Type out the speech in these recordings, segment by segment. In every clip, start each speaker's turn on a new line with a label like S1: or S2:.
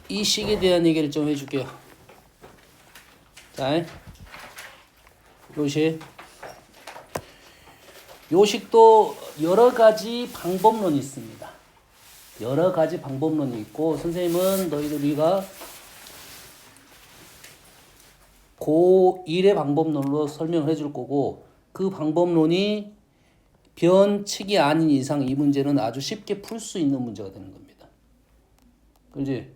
S1: 이 식에 대한 얘기를 좀 해줄게요. 자, 요식. 요식도 여러 가지 방법론이 있습니다. 여러 가지 방법론이 있고, 선생님은 우리가 고1의 방법론으로 설명을 해줄 거고, 그 방법론이 변칙이 아닌 이상 이 문제는 아주 쉽게 풀 수 있는 문제가 되는 겁니다. 그렇지?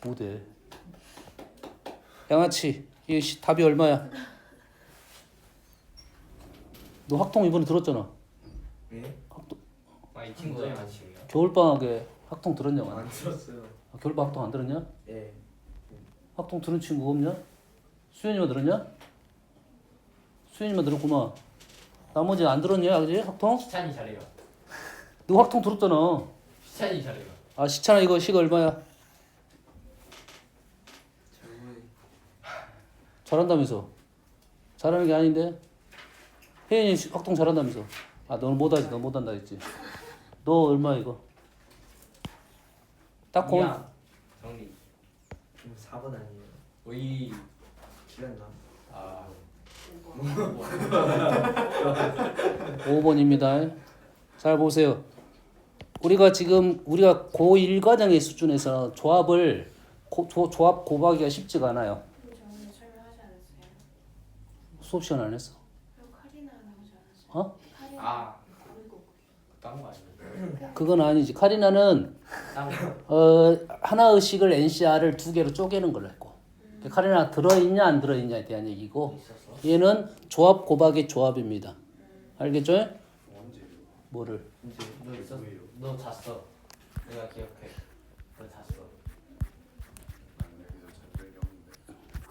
S1: 뭐대? 양아치, 이게 답이 얼마야? 너 학통 이번에 들었잖아.
S2: 네?
S1: 학통,
S2: 이 친구가 양아치예요?
S1: 겨울방학에 학통 들었냐?
S2: 안 들었어요.
S1: 겨울방학 학통 안 들었냐?
S2: 네.
S1: 학통 들은 친구 없냐? 수현이만 들었냐? 수현이만 들었구만. 나머지 안 들었냐? 그지? 학통?
S2: 시찬이 잘해요.
S1: 너 학통 들었잖아.
S2: 시찬이 잘해요.
S1: 아, 시찬아 이거 시가 얼마야? 잘한다면서. 잘하는 게 아닌데? 혜인이 학통 잘한다면서. 아, 너는 못하지. 너 못한다 했지. 너 얼마야 이거? 딱 고.
S2: 이야. 정리.
S3: 4번 아니에요?
S2: 오이.
S3: 길었나?
S2: 아.
S1: 5번입니다. 잘 보세요. 우리가 고1 과정의 수준에서 조합을 조합 곱하기가 쉽지가 않아요.
S4: 저번에 설명하지 않았어요?
S1: 수업 시간 안 했어.
S4: 카리나 나오지 않았어요?
S1: 어?
S2: 아.
S4: 그리고
S2: 딴거 아니에요?
S1: 그건 아니지. 카리나는
S2: 딴 거.
S1: 하나의 식을 NCR을 두 개로 쪼개는 걸로 했고. 카리나 들어있냐 안 들어있냐에 대한 얘기고, 얘는 조합 곱하기 조합입니다. 알겠죠? 뭐를?
S2: 이제 너 있었어? 너 잤어. 내가 기억해. 너 잤어.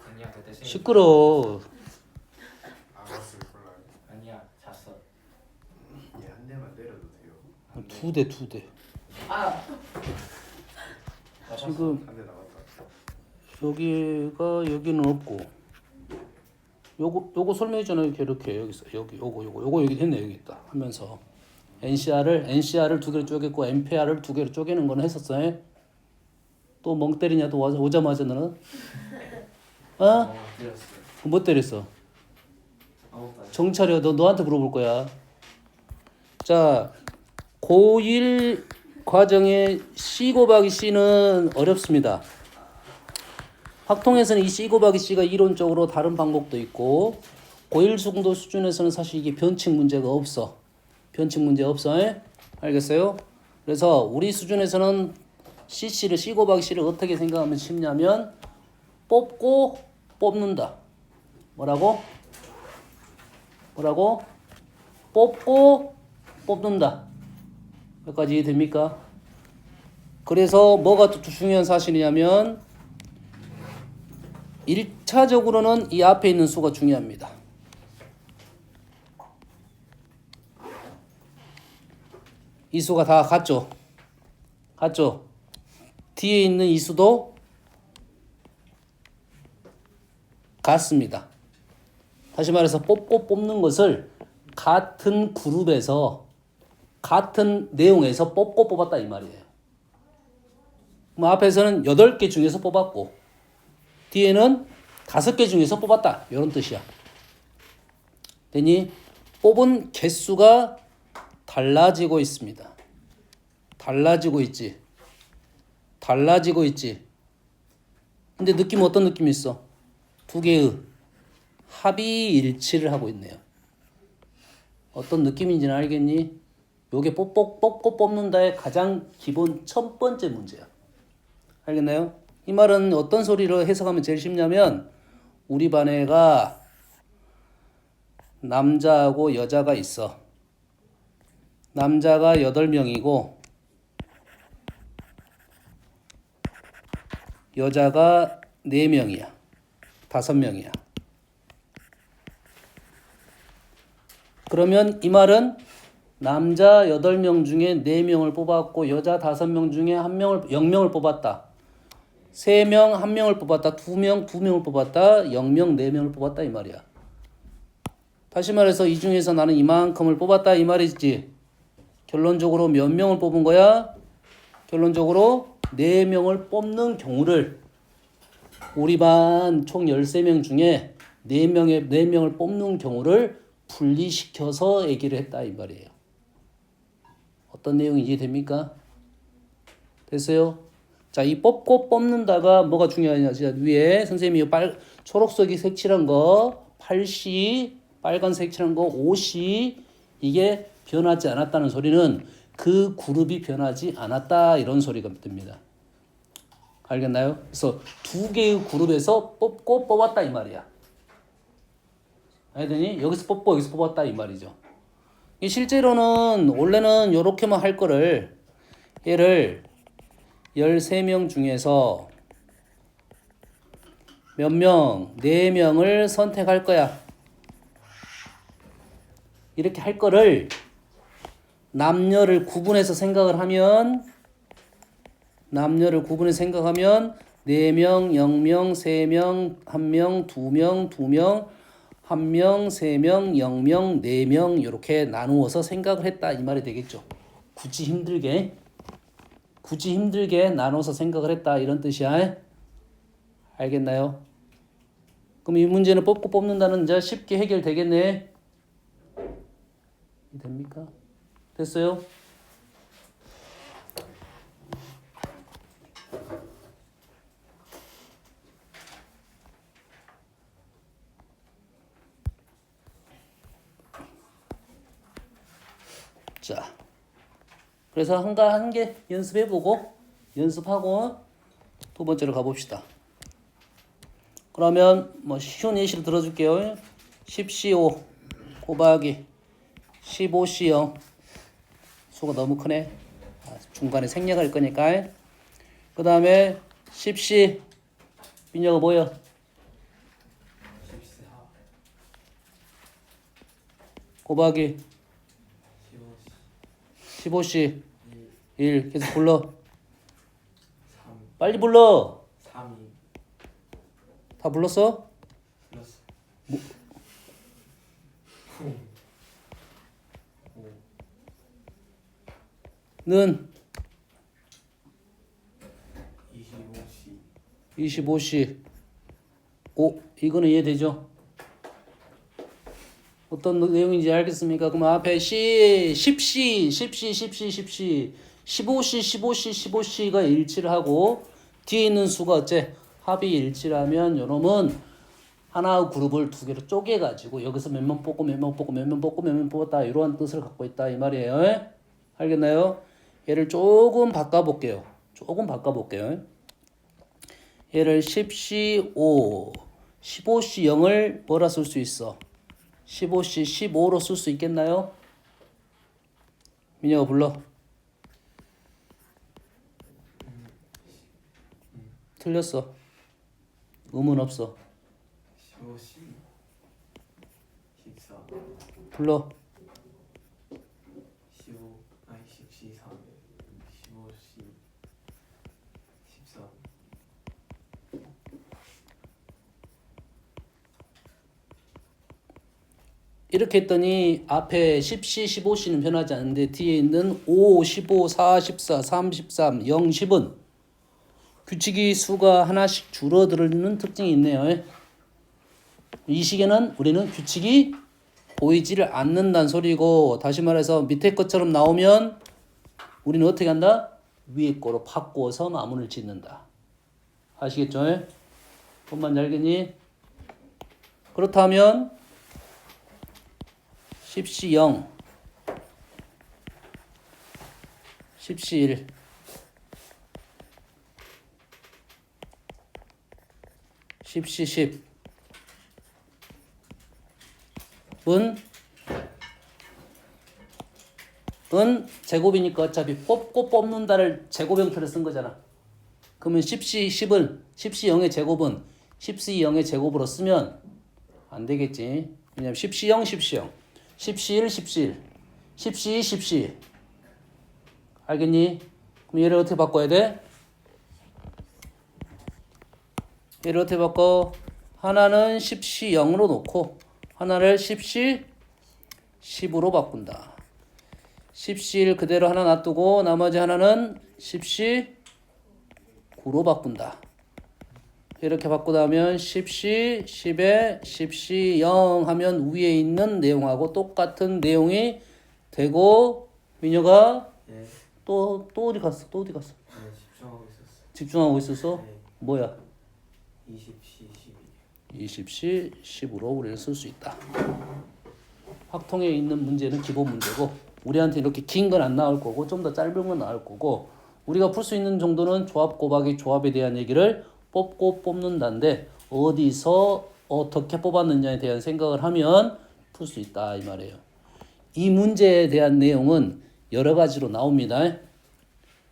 S2: 아니야 그때 생일.
S1: 시끄러.
S5: 알았을 몰라요.
S2: 아니야 잤어.
S5: 얘 한 대만 때려도 돼요.
S1: 두 대.
S2: 아.
S1: 지금
S5: 한 대 나갔다.
S1: 여기는 없고, 요거 설명했잖아요. 이렇게 여기 있어. 요거 여기 했네. 여기 있다 하면서 NCR을 두 개로 쪼갰고 MPR을 두 개로 쪼개는 거는 했었어요. 또 멍 때리냐? 또 오자마자 너는? 어?
S2: 들었어.
S1: 뭐 때렸어?
S2: 아무것도 안.
S1: 정차려. 너한테 물어볼 거야. 자, 고1 과정의 C 곱하기 C는 어렵습니다. 학통에서는 이 C 곱하기 C가 이론적으로 다른 방법도 있고, 고1 중도 수준에서는 사실 이게 변칙 문제가 없어. 변칙 문제 없어. 알겠어요? 그래서 우리 수준에서는 C 곱하기 C를 어떻게 생각하면 쉽냐면, 뽑고 뽑는다. 뭐라고? 뽑고 뽑는다. 여기까지 이해됩니까? 그래서 뭐가 또 중요한 사실이냐면, 1차적으로는 이 앞에 있는 수가 중요합니다. 이 수가 다 같죠? 뒤에 있는 이 수도 같습니다. 다시 말해서 뽑고 뽑는 것을 같은 그룹에서 같은 내용에서 뽑고 뽑았다 이 말이에요. 그럼 앞에서는 8개 중에서 뽑았고 뒤에는 5개 중에서 뽑았다 이런 뜻이야. 되니? 뽑은 개수가 달라지고 있습니다. 달라지고 있지. 근데 어떤 느낌이 있어? 두 개의 합이 일치를 하고 있네요. 어떤 느낌인지는 알겠니? 요게 뽑고 뽑는다의 가장 기본 첫 번째 문제야. 알겠나요? 이 말은 어떤 소리로 해석하면 제일 쉽냐면, 우리 반 애가 남자하고 여자가 있어. 남자가 8명이고 여자가 4명이야. 5명이야. 그러면 이 말은 남자 8명 중에 4명을 뽑았고 여자 5명 중에 0명을 뽑았다. 3명 1명을 뽑았다. 2명 2명을 뽑았다. 0명 4명을 뽑았다 이 말이야. 다시 말해서 이 중에서 나는 이만큼을 뽑았다 이 말이지. 결론적으로 몇 명을 뽑은 거야? 결론적으로 4명을 뽑는 경우를 우리 반 총 13명 중에 4명을 뽑는 경우를 분리시켜서 얘기를 했다 이 말이에요. 어떤 내용이 이해됩니까? 됐어요? 자, 이 뽑고 뽑는다가 뭐가 중요하냐? 위에 선생님이 초록색이 색칠한 거 8시, 빨간색 칠한 거 5시 이게 변하지 않았다는 소리는 그 그룹이 변하지 않았다 이런 소리가 됩니다. 알겠나요? 그래서 2개의 그룹에서 뽑고 뽑았다 이 말이야. 알겠니? 여기서 뽑고 여기서 뽑았다 이 말이죠. 실제로는 원래는 이렇게만 할 거를 얘를 13명 중에서 몇 명? 4명을 선택할 거야. 이렇게 할 거를 남녀를 구분해서 생각을 하면 4명, 0명, 3명, 1명, 2명, 2명, 1명, 3명, 0명, 4명 이렇게 나누어서 생각을 했다 이 말이 되겠죠. 굳이 힘들게 나눠서 생각을 했다 이런 뜻이야. 알겠나요? 그럼 이 문제는 뽑고 뽑는다는 이제 쉽게 해결되겠네. 됩니까? 됐어요? 자, 그래서 한 개 연습해보고 연습하고 두 번째로 가봅시다. 그러면 뭐 쉬운 예시를 들어줄게요. 10C5 곱하기 15C0 수가 너무 크네. 중간에 생략할 거니까. 그 다음에 10C 민혁아 뭐야?
S3: 14
S2: 15시
S1: 곱하기 15C 1 계속 불러.
S3: 3
S1: 빨리 불러.
S3: 3 2
S1: 다 불렀어?
S3: 플러스
S1: 는
S3: 25C
S1: 25C 5 이거는 이해되죠? 어떤 내용인지 알겠습니까? 그럼 앞에 C, 10C, 15C 가 일치를 하고 뒤에 있는 수가 어째? 합이 일치라면 요놈은 하나의 그룹을 2개로 쪼개가지고 여기서 몇 명 뽑고 몇 명 뽑고 몇 명 뽑고 몇 명 뽑았다 이러한 뜻을 갖고 있다 이 말이에요. 알겠나요? 얘를 조금 바꿔볼게요. 얘를 10C5, 15C0을 뭐라 쓸 수 있어? 15C 15로 쓸 수 있겠나요? 민혁아 불러. 틀렸어. 의문 없어.
S3: 15C 14
S1: 불러.
S3: 15 아니 10C 3 15C 13
S1: 이렇게 했더니 앞에 10C, 15C는 변하지 않는데 뒤에 있는 5, 15, 4, 14, 33, 0, 10은 규칙이 수가 하나씩 줄어드는 특징이 있네요. 이 시계는 우리는 규칙이 보이지를 않는다는 소리고 다시 말해서 밑에 것처럼 나오면 우리는 어떻게 한다? 위에 거로 바꾸어서 마무리를 짓는다. 아시겠죠? 뭔 알겠니? 그렇다면 10C 0, 10C 1, 10C 10 은 제곱이니까 어차피 뽑고 뽑는다를 제곱 형태로 쓴 거잖아. 그러면 10C 10은 10C 0의 제곱은 10C 0의 제곱으로 쓰면 안 되겠지. 왜냐면 10C 0, 10C 0 10C 1, 10C 1 10C 2, 10C 2 알겠니? 그럼 얘를 어떻게 바꿔야 돼? 얘를 어떻게 바꿔? 하나는 10C 0으로 놓고 하나를 10C 10으로 바꾼다. 10시1 그대로 하나 놔두고 나머지 하나는 10시 9로 바꾼다. 이렇게 바꾸다면 10시 10에 10시 0 하면 위에 있는 내용하고 똑같은 내용이 되고 민혁아
S3: 네.
S1: 또 어디 갔어? 또 어디 갔어?
S3: 네, 집중하고 있었어.
S1: 집중하고 있었어?
S3: 네.
S1: 뭐야?
S3: 20시 12.
S1: 20시 10으로 우리는 쓸 수 있다. 확통에 있는 문제는 기본 문제고 우리한테 이렇게 긴 건 안 나올 거고 좀 더 짧은 건 나올 거고 우리가 풀 수 있는 정도는 조합 곱하기 조합에 대한 얘기를 뽑고 뽑는다는데 어디서 어떻게 뽑았느냐에 대한 생각을 하면 풀 수 있다 이 말이에요. 이 문제에 대한 내용은 여러 가지로 나옵니다.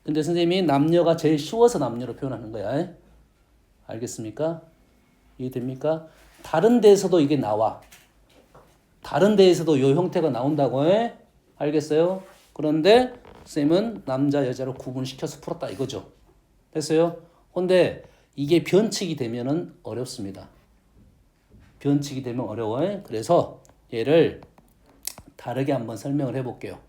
S1: 근데 선생님이 남녀가 제일 쉬워서 남녀로 표현하는 거야. 알겠습니까? 이해됩니까? 다른 데에서도 이게 나와. 다른 데에서도 이 형태가 나온다고 해. 알겠어요? 그런데 쌤은 남자 여자로 구분시켜서 풀었다 이거죠. 됐어요? 근데 이게 변칙이 되면은 어렵습니다. 변칙이 되면 어려워요. 그래서 얘를 다르게 한번 설명을 해볼게요.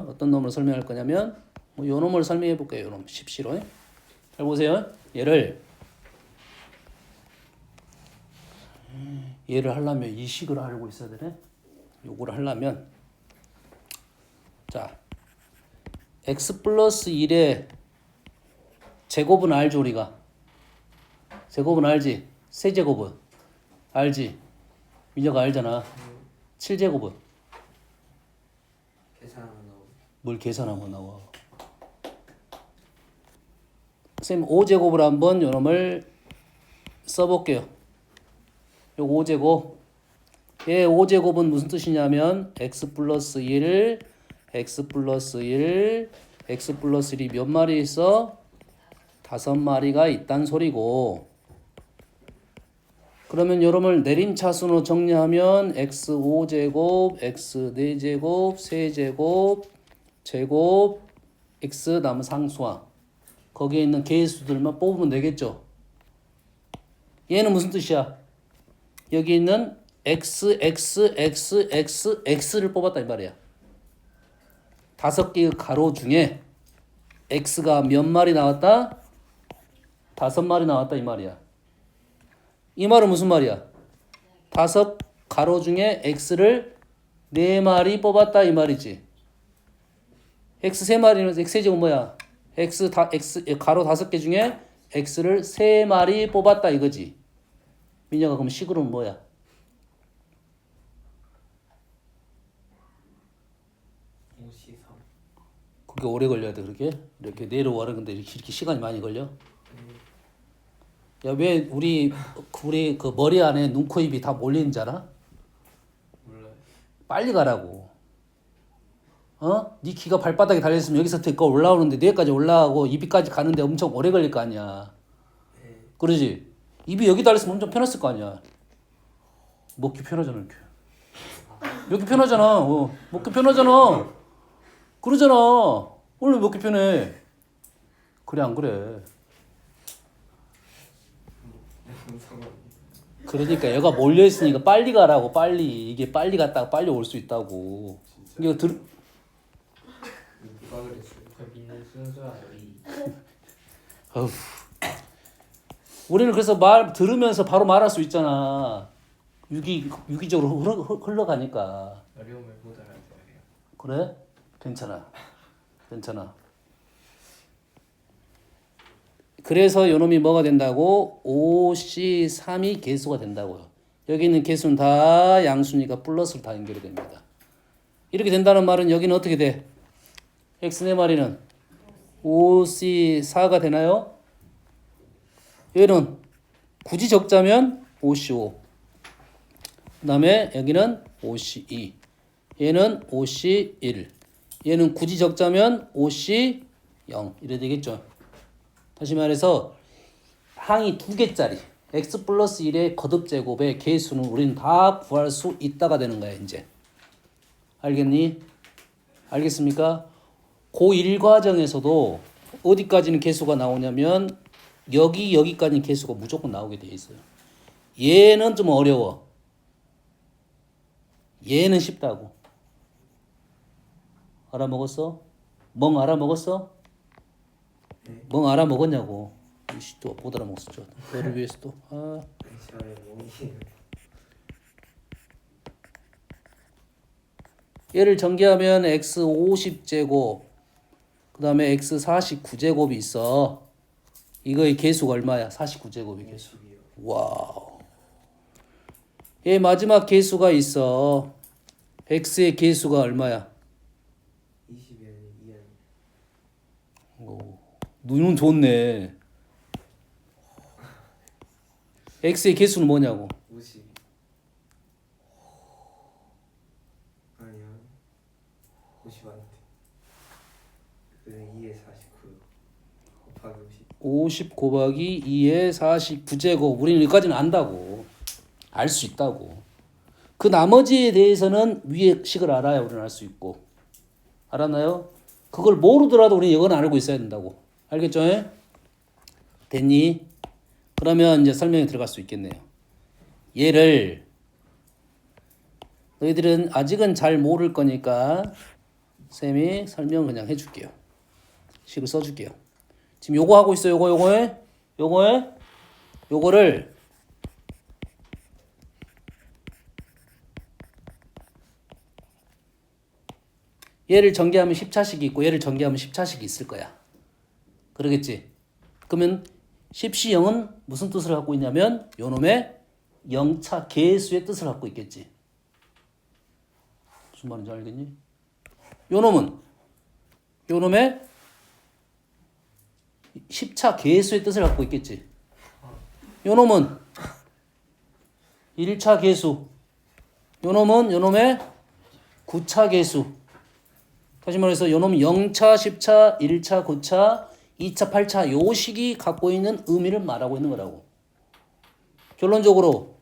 S1: 어떤 놈으로 설명할 거냐면 뭐 요 놈을 설명해 볼게요. 요 놈 10시로. 잘 보세요. 얘를 하려면 이 식을 알고 있어야 되네. 요거를 하려면 자 x 플러스 1의 제곱은 알죠 우리가. 제곱은 알지. 세제곱은 알지. 민혁아 알잖아. 7제곱은
S3: 계산하면 나오고.
S1: 뭘 계산하면 나와. 선생님 5제곱을 한번 요놈을 써볼게요. 요 5제곱. 얘 5제곱은 무슨 뜻이냐면 x 플러스 1, x 플러스 1, x 플러스 1이 몇 마리 있어? 5마리가 있단 소리고 그러면 요놈을 내림차순으로 정리하면 x 5제곱, x 4제곱, 세제곱, 제곱, x 남은 상수항 거기에 있는 개수들만 뽑으면 되겠죠. 얘는 무슨 뜻이야? 여기 있는 x, x, x, x, x를 뽑았다 이 말이야. 5개의 가로 중에 x가 몇 마리 나왔다? 5마리 나왔다 이 말이야. 이 말은 무슨 말이야? 5 가로 중에 x를 4마리 뽑았다 이 말이지. x 3마리는 x 제곱 뭐야? x 가로 5개 중에 x를 3마리 뽑았다 이거지. 민혁아 그럼 식으로는 뭐야? 그게 오래 걸려야 돼 그렇게? 이렇게 내려와라 근데 이렇게 시간이 많이 걸려? 야 왜 우리 그 머리 안에 눈, 코, 입이 다 몰리는 줄 알아?
S3: 몰라요.
S1: 빨리 가라고. 어? 네 귀가 발바닥에 달려있으면 여기서 듣고 올라오는데 뇌까지 올라가고 입이까지 가는데 엄청 오래 걸릴 거 아니야.
S3: 네.
S1: 그러지? 입이 여기 달렸으면 엄청 편했을 거 아니야. 먹기 편하잖아 이렇게. 여기 편하잖아. 먹기 편하잖아. 그러잖아. 원래 먹기 편해. 그래 안 그래? 그러니까 얘가 몰려 있으니까 빨리 가라고. 빨리 이게 빨리 갔다가 빨리 올 수 있다고. 이거
S3: 누가 그랬어요?
S2: 그 믿는 순수한 우리.
S1: 어후. 우리는 그래서 들으면서 바로 말할 수 있잖아. 유기적으로 흘러가니까.
S3: 어려움을 못 알아들어요.
S1: 그래? 괜찮아. 그래서 요놈이 뭐가 된다고? 5C3이 개수가 된다고요. 여기 있는 개수는 다 양수니까 플러스로 다 연결이 됩니다. 이렇게 된다는 말은 여기는 어떻게 돼? x 4마리는 5C4가 되나요? 얘는 굳이 적자면 5C5. 그 다음에 여기는 5C2. 얘는 5C1. 얘는 굳이 적자면 5C0. 이래 되겠죠. 다시 말해서 항이 2개짜리 x 플러스 1의 거듭제곱의 개수는 우리는 다 구할 수 있다가 되는 거야 이제. 알겠니? 알겠습니까? 고1 과정에서도 어디까지는 개수가 나오냐면 여기까지는 개수가 무조건 나오게 돼 있어요. 얘는 좀 어려워. 얘는 쉽다고. 알아먹었어? 멍 알아먹었어?
S3: 네.
S1: 멍 알아먹었냐고. 이씨 또못 알아먹었어. 너를 위해서 또. 아.
S3: 저의 몸이
S1: 얘를 전개하면 x 50제곱 그 다음에 x 49제곱이 있어. 이거의 개수가 얼마야? 49제곱의 개수.
S3: 50이요.
S1: 와우. 얘 마지막 개수가 있어. x의 개수가 얼마야?
S3: 20이 2야.
S1: 오, 눈은 좋네. x의 개수는 뭐냐고?
S3: 50. 아니요. 50 안 돼. 그냥 2에 49 곱하기 50.
S1: 50 곱하기 2의 49제곱. 우리는 여기까지는 안다고. 알 수 있다고. 그 나머지에 대해서는 위의 식을 알아야 우리는 알 수 있고. 알았나요? 그걸 모르더라도 우리는 이건 알고 있어야 된다고. 알겠죠? 됐니? 그러면 이제 설명이 들어갈 수 있겠네요. 얘를 너희들은 아직은 잘 모를 거니까 쌤이 설명 그냥 해줄게요. 식을 써줄게요. 지금 요거 하고 있어요. 요거를 얘를 전개하면 10차식이 있고 얘를 전개하면 10차식이 있을 거야. 그러겠지? 그러면 10C0은 무슨 뜻을 갖고 있냐면 요놈의 0차 개수의 뜻을 갖고 있겠지. 무슨 말인지 알겠니? 요놈은 요놈의 10차 개수의 뜻을 갖고 있겠지. 요놈은 1차 개수. 요놈은 요놈의 9차 개수. 다시 말해서 요놈 0차, 10차, 1차, 9차, 2차, 8차 요 식이 갖고 있는 의미를 말하고 있는 거라고. 결론적으로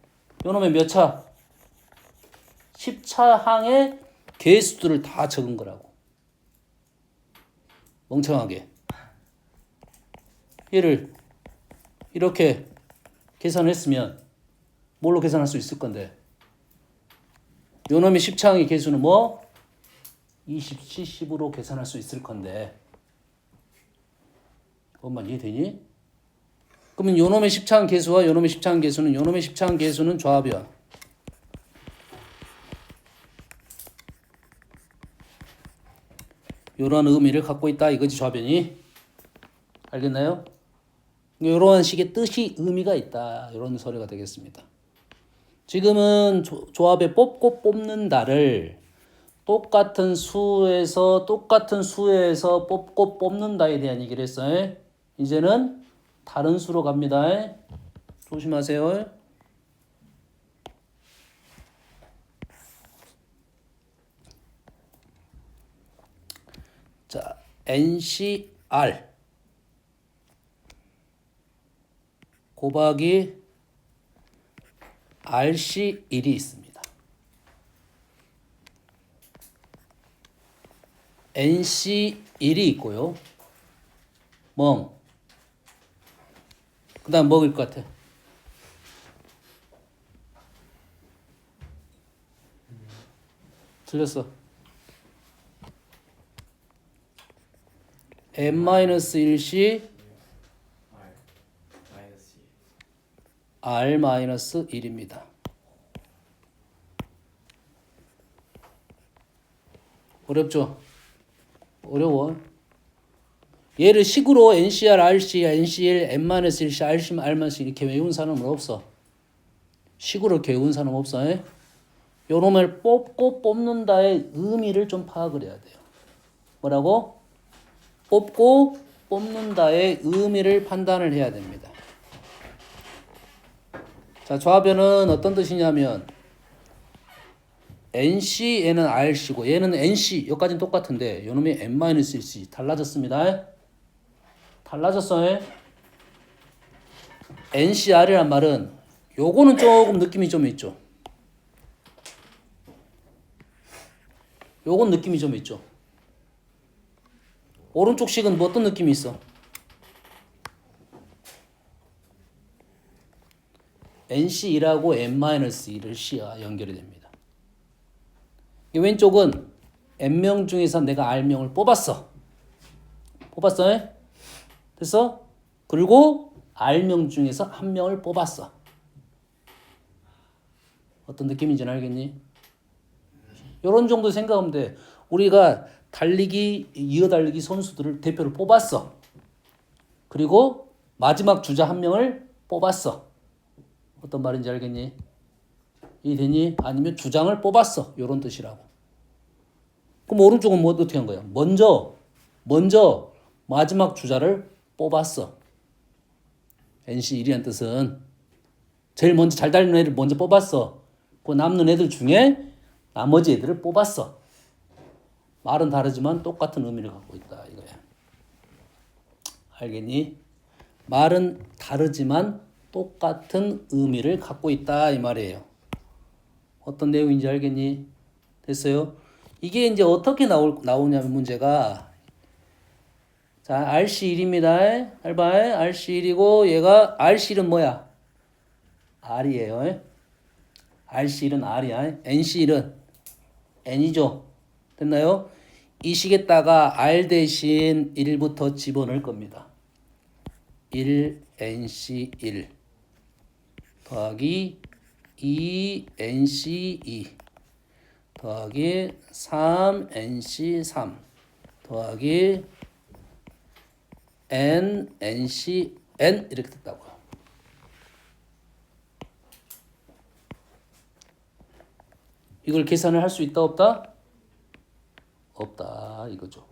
S1: 요놈의 몇 차? 10차 항의 개수들을 다 적은 거라고. 멍청하게. 얘를 이렇게 계산했으면 뭘로 계산할 수 있을 건데 요놈의 10차 항의 개수는 뭐? 20C, 10으로 계산할 수 있을 건데 그것만 이해되니? 그러면 요놈의 10차항 개수와 요놈의 10차항 개수는 요놈의 10차항 개수는 조합이야. 요런 의미를 갖고 있다 이거지 조합연이. 알겠나요? 요런 식의 뜻이 의미가 있다. 요런 소리가 되겠습니다. 지금은 조합에 뽑고 뽑는다를 똑같은 수에서 뽑고 뽑는다에 대한 얘기를 했어요. 이제는 다른 수로 갑니다. 조심하세요. 자, NCR 곱하기 RC1이 있습니다. NC1이 있고요. 멍. 그 다음 먹을 것 같아. 틀렸어. n-1c r-1입니다. 어렵죠? 어려워. 얘를 식으로 NCR, RC, NCL, n-1c, RC, R-c 이렇게 외운 사람은 없어. 식으로 이렇게 외운 사람 없어. 요놈을 뽑고 뽑는다의 의미를 좀 파악을 해야 돼요. 뭐라고? 뽑고 뽑는다의 의미를 판단을 해야 됩니다. 자, 조합변은 어떤 뜻이냐면 NC 얘는 RC고 얘는 NC 여기까지는 똑같은데 요놈이 n-1c 달라졌습니다. 달라졌어요. NCR이란 말은 요거는 조금 느낌이 좀 있죠. 요건 느낌이 좀 있죠. 오른쪽 식은 뭐 어떤 느낌이 있어? NC1하고 n-1을 C와 연결이 됩니다. 왼쪽은 n명 중에서 내가 r명을 뽑았어. 뽑았어? 됐어? 그리고 r명 중에서 한 명을 뽑았어. 어떤 느낌인지는 알겠니? 요런 정도 생각하면 돼. 우리가 달리기, 이어달리기 선수들을 대표를 뽑았어. 그리고 마지막 주자 한 명을 뽑았어. 어떤 말인지 알겠니? 이해되니? 아니면 주장을 뽑았어. 요런 뜻이라고. 그럼 오른쪽은 뭐 어떻게 한 거야? 먼저 마지막 주자를 뽑았어. NC1이란 뜻은 제일 먼저 잘 달리는 애를 먼저 뽑았어. 그 남는 애들 중에 나머지 애들을 뽑았어. 말은 다르지만 똑같은 의미를 갖고 있다 이거야. 알겠니? 말은 다르지만 똑같은 의미를 갖고 있다 이 말이에요. 어떤 내용인지 알겠니? 됐어요? 이게 이제 어떻게 나오냐면 문제가 자 RC1입니다. 알바 RC1이고 얘가 RC1은 뭐야? R이에요. RC1은 R이야. NC1은 N이죠. 됐나요? 이 식에다가 R 대신 1부터 집어넣을 겁니다. 1NC1 더하기 2NC2 더하기 3NC3 더하기 NNCN 이렇게 됐다고요. 이걸 계산을 할 수 있다 없다? 없다 이거죠.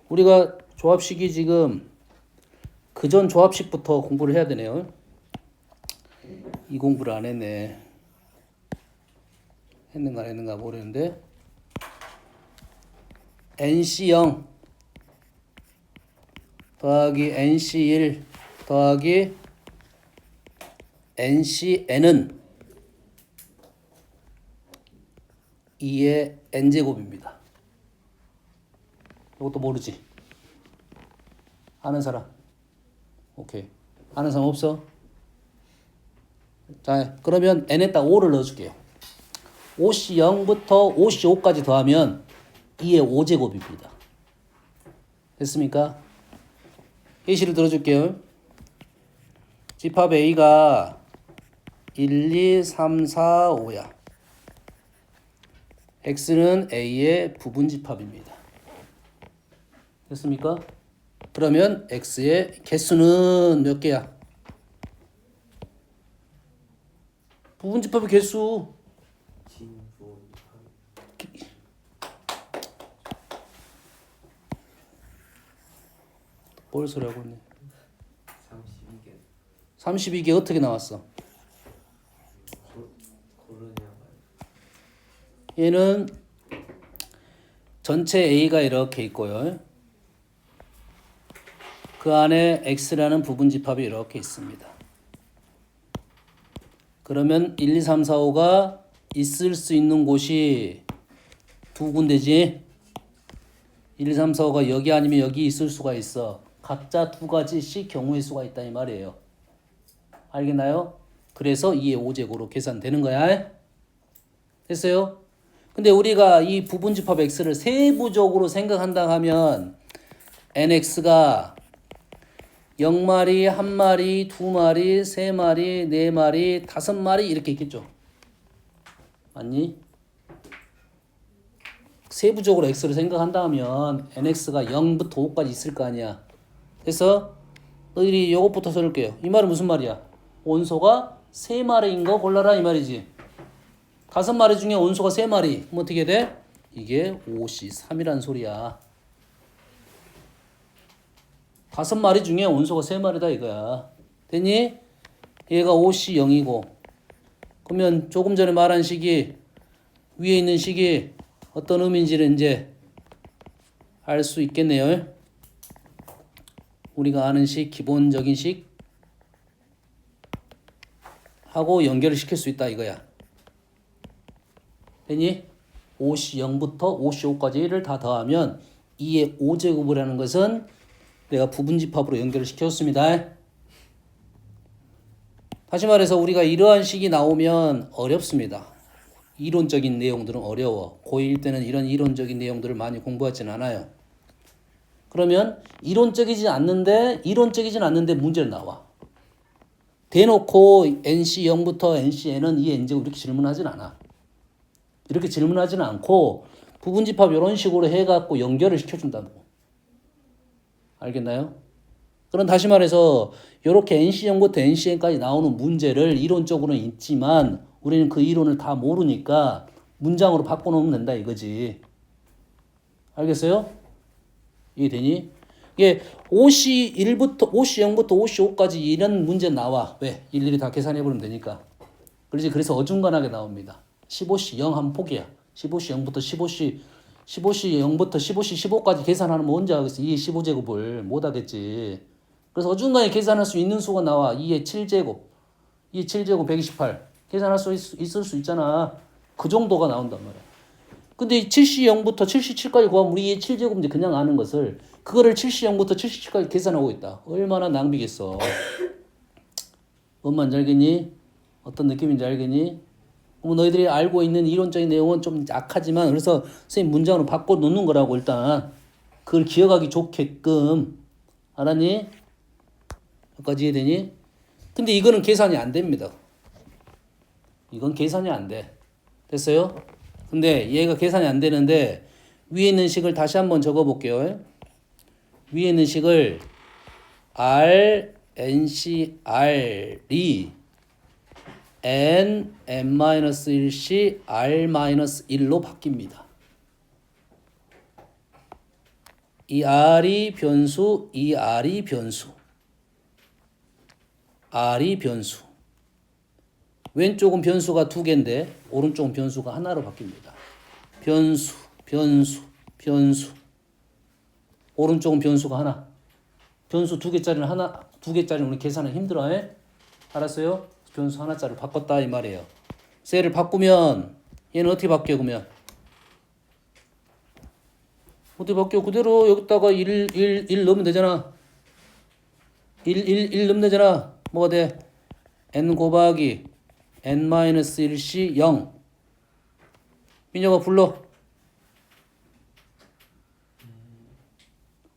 S1: 우리가 조합식이 지금 그전 조합식부터 공부를 해야 되네요. 이 공부를 안 했네. 했는가 안 했는가 모르겠는데 NC0 더하기 NC1 더하기 NCN은 2의 n제곱입니다. 이것도 모르지? 아는 사람? 오케이. 아는 사람 없어? 자, 그러면 n에다 5를 넣어줄게요. 5C0부터 5C5까지 더하면 2의 5제곱입니다. 됐습니까? 예시를 들어줄게요. 집합 A가 1, 2, 3, 4, 5야. X는 A의 부분집합입니다. 됐습니까? 그러면 X의 개수는 몇 개야? 부분집합의 개수 뭘 소리 하고 있네.
S3: 32개
S1: 32개 어떻게 나왔어?
S3: 고르냐고요.
S1: 얘는 전체 A가 이렇게 있고요. 그 안에 X라는 부분집합이 이렇게 있습니다. 그러면 1, 2, 3, 4, 5가 있을 수 있는 곳이 두 군데지. 1, 2, 3, 4, 5가 여기 아니면 여기 있을 수가 있어. 각자 두 가지씩 경우의 수가 있다 이 말이에요. 알겠나요? 그래서 2의 5제곱으로 계산되는 거야. 됐어요? 근데 우리가 이 부분집합 x를 세부적으로 생각한다 하면 nx가 0마리, 1마리, 2마리, 3마리, 4마리, 5마리 이렇게 있겠죠. 맞니? 세부적으로 x를 생각한다 하면 nx가 0부터 5까지 있을 거 아니야. 그래서 너희들이 이것부터 설을게요. 이 말은 무슨 말이야? 원소가 3마리인 거 골라라 이 말이지. 5마리 중에 원소가 3마리. 그럼 어떻게 돼? 이게 5C3이란 소리야. 5마리 중에 원소가 3마리다 이거야. 됐니? 얘가 5C0이고 그러면 조금 전에 말한 식이 위에 있는 식이 어떤 의미인지를 이제 알 수 있겠네요. 우리가 아는 식, 기본적인 식 하고 연결을 시킬 수 있다 이거야. 됐니? 5C0부터 5C5까지를 다 더하면 2의 5제곱이라는 것은 내가 부분집합으로 연결을 시켰습니다. 다시 말해서 우리가 이러한 식이 나오면 어렵습니다. 이론적인 내용들은 어려워. 고1 때는 이런 이론적인 내용들을 많이 공부하지는 않아요. 그러면 이론적이진 않는데 문제를 나와. 대놓고 NC 0부터 NC N은 이 N제곱 이렇게 질문하진 않아. 이렇게 질문하지는 않고 부분집합 이런 식으로 해갖고 연결을 시켜준다고. 알겠나요? 그럼 다시 말해서 이렇게 NC0부터 NCN까지 나오는 문제를 이론적으로는 있지만 우리는 그 이론을 다 모르니까 문장으로 바꿔놓으면 된다 이거지. 알겠어요? 이해되니? 이게 OC1부터 OC0부터 OC5까지 이런 문제 나와. 왜? 일일이 다 계산해버리면 되니까. 그래서 어중간하게 나옵니다. 15C 0 한 폭이야. 15C 0부터 15C 0부터 15C 15까지 계산하면 언제 하겠어? 2의 15제곱을 못 하겠지. 그래서 어중간에 계산할 수 있는 수가 나와. 2의 7제곱. 2의 7제곱 128. 계산할 수 있을 수 있잖아. 그 정도가 나온단 말이야. 근데 7C 0부터 7C 7까지 구하면 우리 2의 7제곱 이제 그냥 아는 것을 그거를 7C 0부터 7C 7까지 계산하고 있다. 얼마나 낭비겠어. 뭔 말인지 알겠니? 어떤 느낌인지 알겠니? 너희들이 알고 있는 이론적인 내용은 좀 약하지만 그래서 선생님 문장으로 바꿔놓는 거라고 일단 그걸 기억하기 좋게끔 알았니? 여기까지 이해되니? 근데 이거는 계산이 안 됩니다. 이건 계산이 안 돼. 됐어요? 근데 얘가 계산이 안 되는데 위에 있는 식을 다시 한번 적어볼게요. 위에 있는 식을 R, NC, R이 N, N-1C, R-1로 바뀝니다. 이 R이 변수, 이 R이 변수. R이 변수. 왼쪽은 변수가 2개인데 오른쪽은 변수가 하나로 바뀝니다. 변수, 변수, 변수. 오른쪽은 변수가 하나. 변수 2개짜리는 하나, 2개짜리는 우리 계산은 힘들어요. 알았어요? 변수 하나짜리를 바꿨다 이 말이에요. 셀을 바꾸면 얘는 어떻게 바뀌어 그러면? 어떻게 바뀌어? 그대로 여기다가 1 넣으면 되잖아. 1 넣으면 되잖아. 뭐가 돼? n 곱하기 n-1c 0. 민혁아 불러.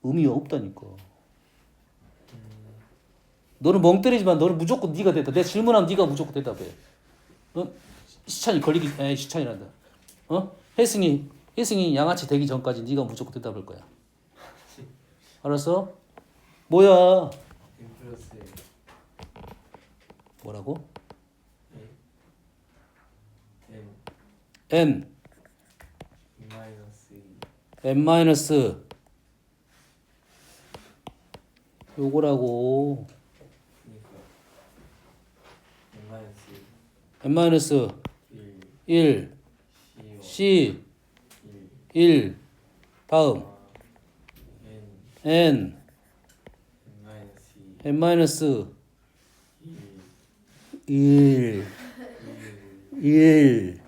S1: 의미 없다니까. 너는 멍 때리지만 너는 무조건 네가 대답. 내가 질문하면 네가 무조건 대답해. 시찬이 걸리기 시찬이란다. 혜승이 양아치 되기 전까지 네가 무조건 대답할 거야. 알았어? 뭐야?
S3: M 플러스
S1: 뭐라고?
S3: M
S1: n
S3: 마이너스
S1: n 마이너스 요거라고.
S3: M 마이너스
S1: n 마이너스 1
S3: C
S1: c 1 다음
S3: N
S1: n 마이너스
S3: 1
S1: 1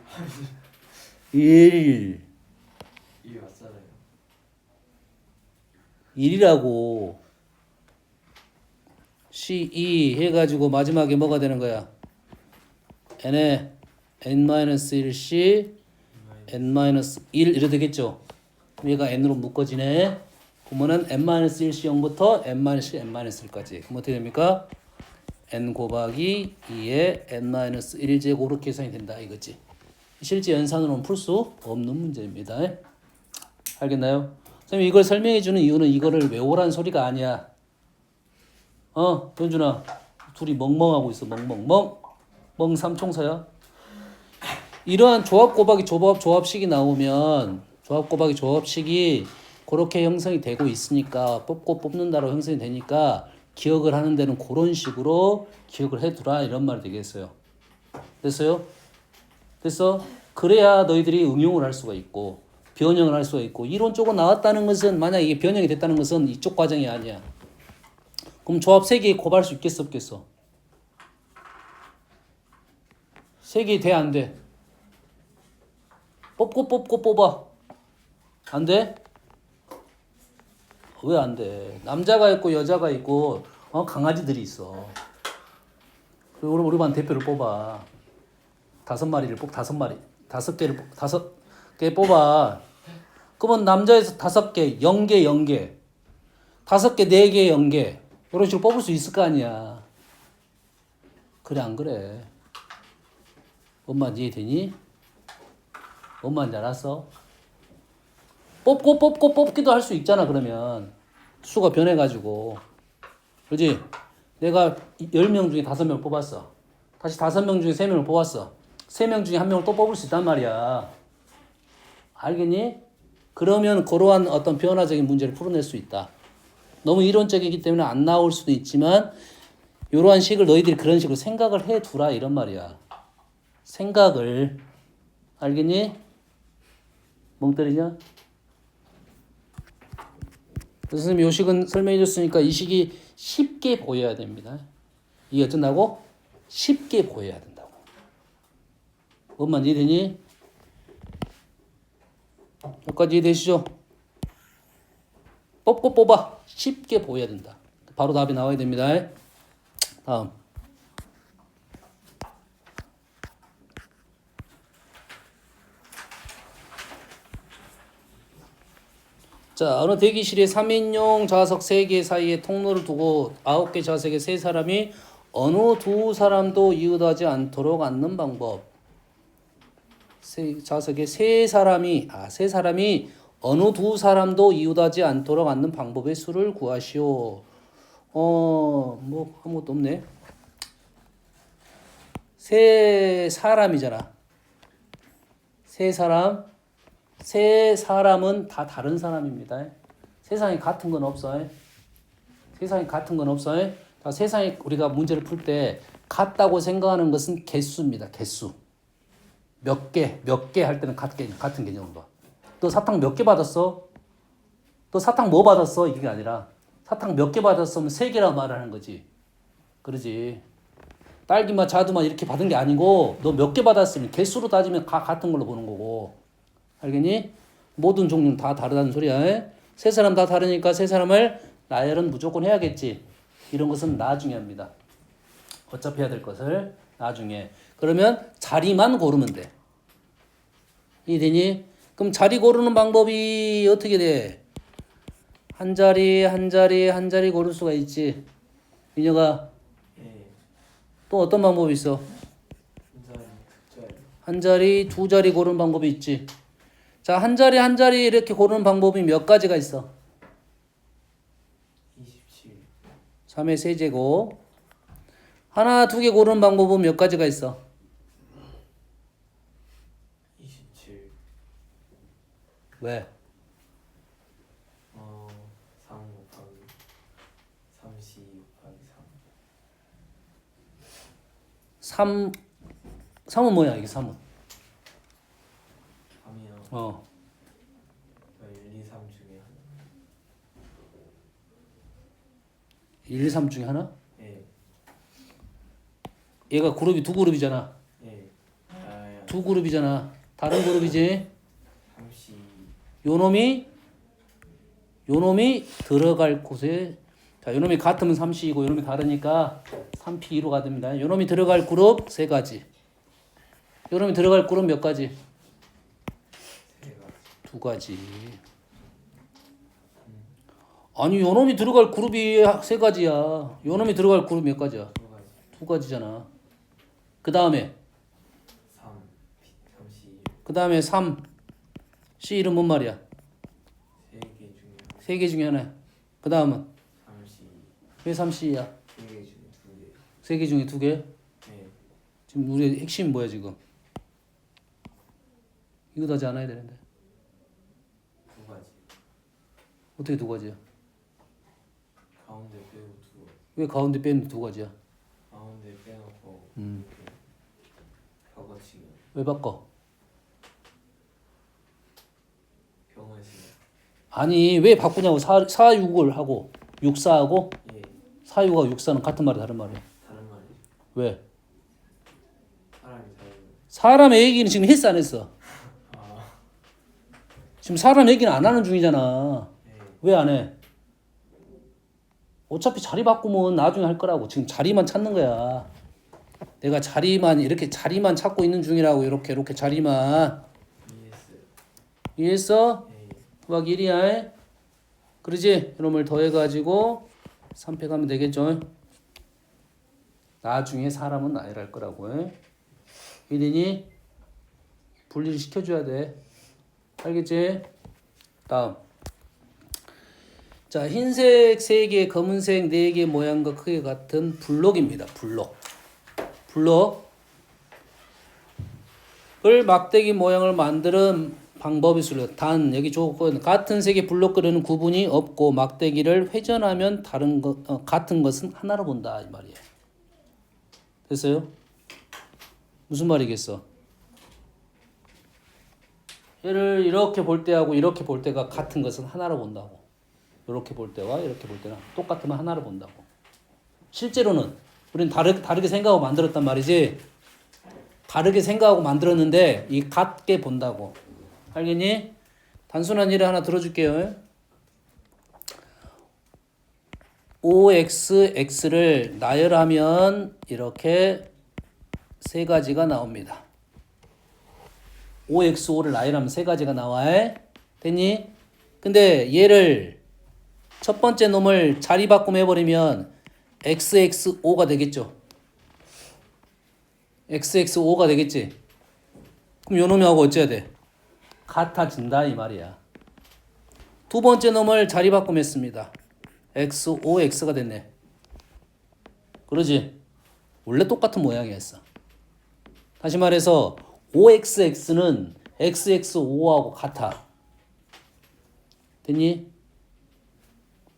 S3: 이게 맞잖아요.
S1: 1이라고. C2 해가지고 마지막에 뭐가 되는 거야? n에 n-1c n-1 이래 되겠죠? 얘가 n으로 묶어지네. 그러면은 n-1c 0부터 n-c n-1까지. 그럼 어떻게 됩니까? n 곱하기 2의 n-1제곱으로 계산이 된다 이거지. 실제 연산으로는 풀 수 없는 문제입니다. 알겠나요? 선생님 이걸 설명해 주는 이유는 이거를 외우라는 소리가 아니야. 현준아 둘이 멍멍하고 있어. 멍 삼총사야. 이러한 조합 곱하기 조합식이 나오면 조합 곱하기 조합식이 그렇게 형성이 되고 있으니까 뽑고 뽑는다로 형성이 되니까 기억을 하는 데는 그런 식으로 기억을 해두라 이런 말이 되겠어요. 됐어요? 됐어? 그래야 너희들이 응용을 할 수가 있고 변형을 할 수가 있고 이론적으로 나왔다는 것은 만약 이게 변형이 됐다는 것은 이쪽 과정이 아니야. 그럼 조합 3개 곱할 수 있겠어 없겠어? 3개 돼 안 돼? 뽑고 뽑아. 안 돼? 왜 안 돼? 남자가 있고 여자가 있고 강아지들이 있어. 그리고 우리 반 대표를 뽑아. 5마리를 뽑 5마리. 5개 뽑아. 그러면 남자에서 5개, 0개, 0개. 5개, 4개, 0개. 이런 식으로 뽑을 수 있을 거 아니야. 그래, 안 그래? 뭔 말인지 이해되니? 뭔 말인지 알았어? 뽑기도 할 수 있잖아, 그러면. 수가 변해가지고. 그지? 내가 10명 중에 5명을 뽑았어. 다시 5명 중에 3명을 뽑았어. 3명 중에 1명을 또 뽑을 수 있단 말이야. 알겠니? 그러면 그러한 어떤 변화적인 문제를 풀어낼 수 있다. 너무 이론적이기 때문에 안 나올 수도 있지만 이러한 식을 너희들이 그런 식으로 생각을 해 두라 이런 말이야. 생각을. 알겠니? 멍 때리냐? 선생님이 이 식은 설명해 줬으니까 이 식이 쉽게 보여야 됩니다. 이게 어쩐다고? 쉽게 보여야 된다고. 뭔만 이해되니? 여기까지 이해되시죠? 뽑아. 쉽게 보여야 된다. 바로 답이 나와야 됩니다. 다음. 자, 어느 대기실에 3인용 좌석 3개 사이에 통로를 두고 9개 좌석에 3사람이 어느 두 사람도 이웃하지 않도록 앉는 방법. 좌석에 3사람이 어느 두 사람도 이웃하지 않도록 앉는 방법의 수를 구하시오. 뭐 아무것도 없네. 3사람이잖아. 3사람은 다 다른 사람입니다. 세상에 같은 건 없어. 세상에 같은 건 없어. 자, 세상에 우리가 문제를 풀 때 같다고 생각하는 것은 개수입니다. 개수. 몇 개 할 때는 같은 개념으로 봐. 너 사탕 몇 개 받았어? 너 사탕 뭐 받았어? 이게 아니라 사탕 몇 개 받았으면 3개라고 말하는 거지. 그러지. 딸기맛, 자두맛 이렇게 받은 게 아니고 너 몇 개 받았으면 개수로 따지면 다 같은 걸로 보는 거고. 알겠니? 모든 종류는 다 다르다는 소리야. 3사람 다 다르니까 3사람을 나열은 무조건 해야겠지. 이런 것은 나중에 합니다. 어차피 해야 될 것을 나중에. 그러면 자리만 고르면 돼. 이해되니? 그럼 자리 고르는 방법이 어떻게 돼? 한 자리 고를 수가 있지. 민혁아,
S3: 예.
S1: 또 어떤 방법이 있어? 한 자리, 2자리 고르는 방법이 있지. 자, 한 자리 이렇게 고르는 방법이 몇 가지가 있어?
S3: 27.
S1: 3의 세제곱. 하나, 2개 고르는 방법은 몇 가지가 있어?
S3: 27.
S1: 왜?
S3: 3 곱하기 32 곱하기 3.
S1: 3은 뭐야, 이게 3은?
S3: 3이요. 1, 2, 3 중에 하나.
S1: 1, 2, 3 중에 하나?
S3: 예.
S1: 얘가 그룹이 2그룹이잖아.
S3: 예.
S1: 2그룹이잖아. 다른 그룹이지?
S3: 32.
S1: 요놈이 들어갈 곳에, 자, 요놈이 같으면 3C이고 요놈이 다르니까 3P2로가 됩니다. 요놈이 들어갈 그룹 3가지. 요놈이 들어갈 그룹 몇 가지? 2가지. 아니, 요놈이 들어갈 그룹이 3가지야. 요놈이 들어갈 그룹 몇 가지야? 2가지잖아. 그 다음에
S3: 3. 32.
S1: 그 다음에 3. C1은 뭔 말이야? 3개 중에 하나야. 그 다음은
S3: 32.
S1: 왜 3C야?
S3: 3개 중에 2개.
S1: 3개 중에 2개?
S3: 예.
S1: 지금 우리의 핵심이 뭐야 지금? 이거 다지 않아야 되는데.
S3: 2가지.
S1: 어떻게 2가지야?
S3: 가운데 빼고 2.
S1: 왜 가운데 빼는 2가지야?
S3: 가운데 빼놓고 벽어치기.
S1: 왜 바꿔?
S3: 병원치기.
S1: 아니 왜 바꾸냐고. 4, 6을 하고 6, 4하고
S3: 예.
S1: 4, 6하고 6, 4는 같은 말이야 다른 말이야?
S3: 다른 말이죠.
S1: 왜?
S3: 사람이 다른.
S1: 사람의 얘기는 지금 했어 안 했어?
S3: 아.
S1: 지금 사람 얘기는 안 하는 중이잖아.
S3: 예.
S1: 왜 안 해? 어차피 자리 바꾸면 나중에 할 거라고. 지금 자리만 찾는 거야. 내가 자리만 이렇게 자리만 찾고 있는 중이라고. 이렇게 자리만.
S3: ES
S1: 이해했어?
S3: A
S1: 막 1이야. 그러지? 이놈을 더해가지고 3패 가면 되겠죠? 나중에 사람은 나열할 거라고. 이리니 분리를 시켜줘야 돼. 알겠지? 다음. 자, 흰색 3개, 검은색 4개 모양과 크기 같은 블록입니다. 블록을 막대기 모양을 만드는 방법이 있어요. 단 여기 조건 같은 색의 블록들은 구분이 없고 막대기를 회전하면 같은 것은 하나로 본다 이 말이에요. 됐어요? 무슨 말이겠어? 얘를 이렇게 볼 때하고 이렇게 볼 때가 같은 것은 하나로 본다고. 이렇게 볼 때와 이렇게 볼 때랑 똑같으면 하나로 본다고. 실제로는 우리는 다르게 생각하고 만들었단 말이지. 다르게 생각하고 만들었는데 이 같게 본다고. 알겠니? 단순한 예를 하나 들어줄게요. OXX를 나열하면 이렇게 세 가지가 나옵니다. OXO를 나열하면 세 가지가 나와. 됐니? 근데 얘를 첫 번째 놈을 자리 바꿈 해버리면 XXO가 되겠죠. XXO가 되겠지. 그럼 요 놈하고 어째야 돼? 같아진다 이 말이야. 두 번째 놈을 자리 바꿈했습니다. XOX가 됐네. 그러지? 원래 똑같은 모양이었어. 다시 말해서 OXX는 XXO하고 같아. 됐니?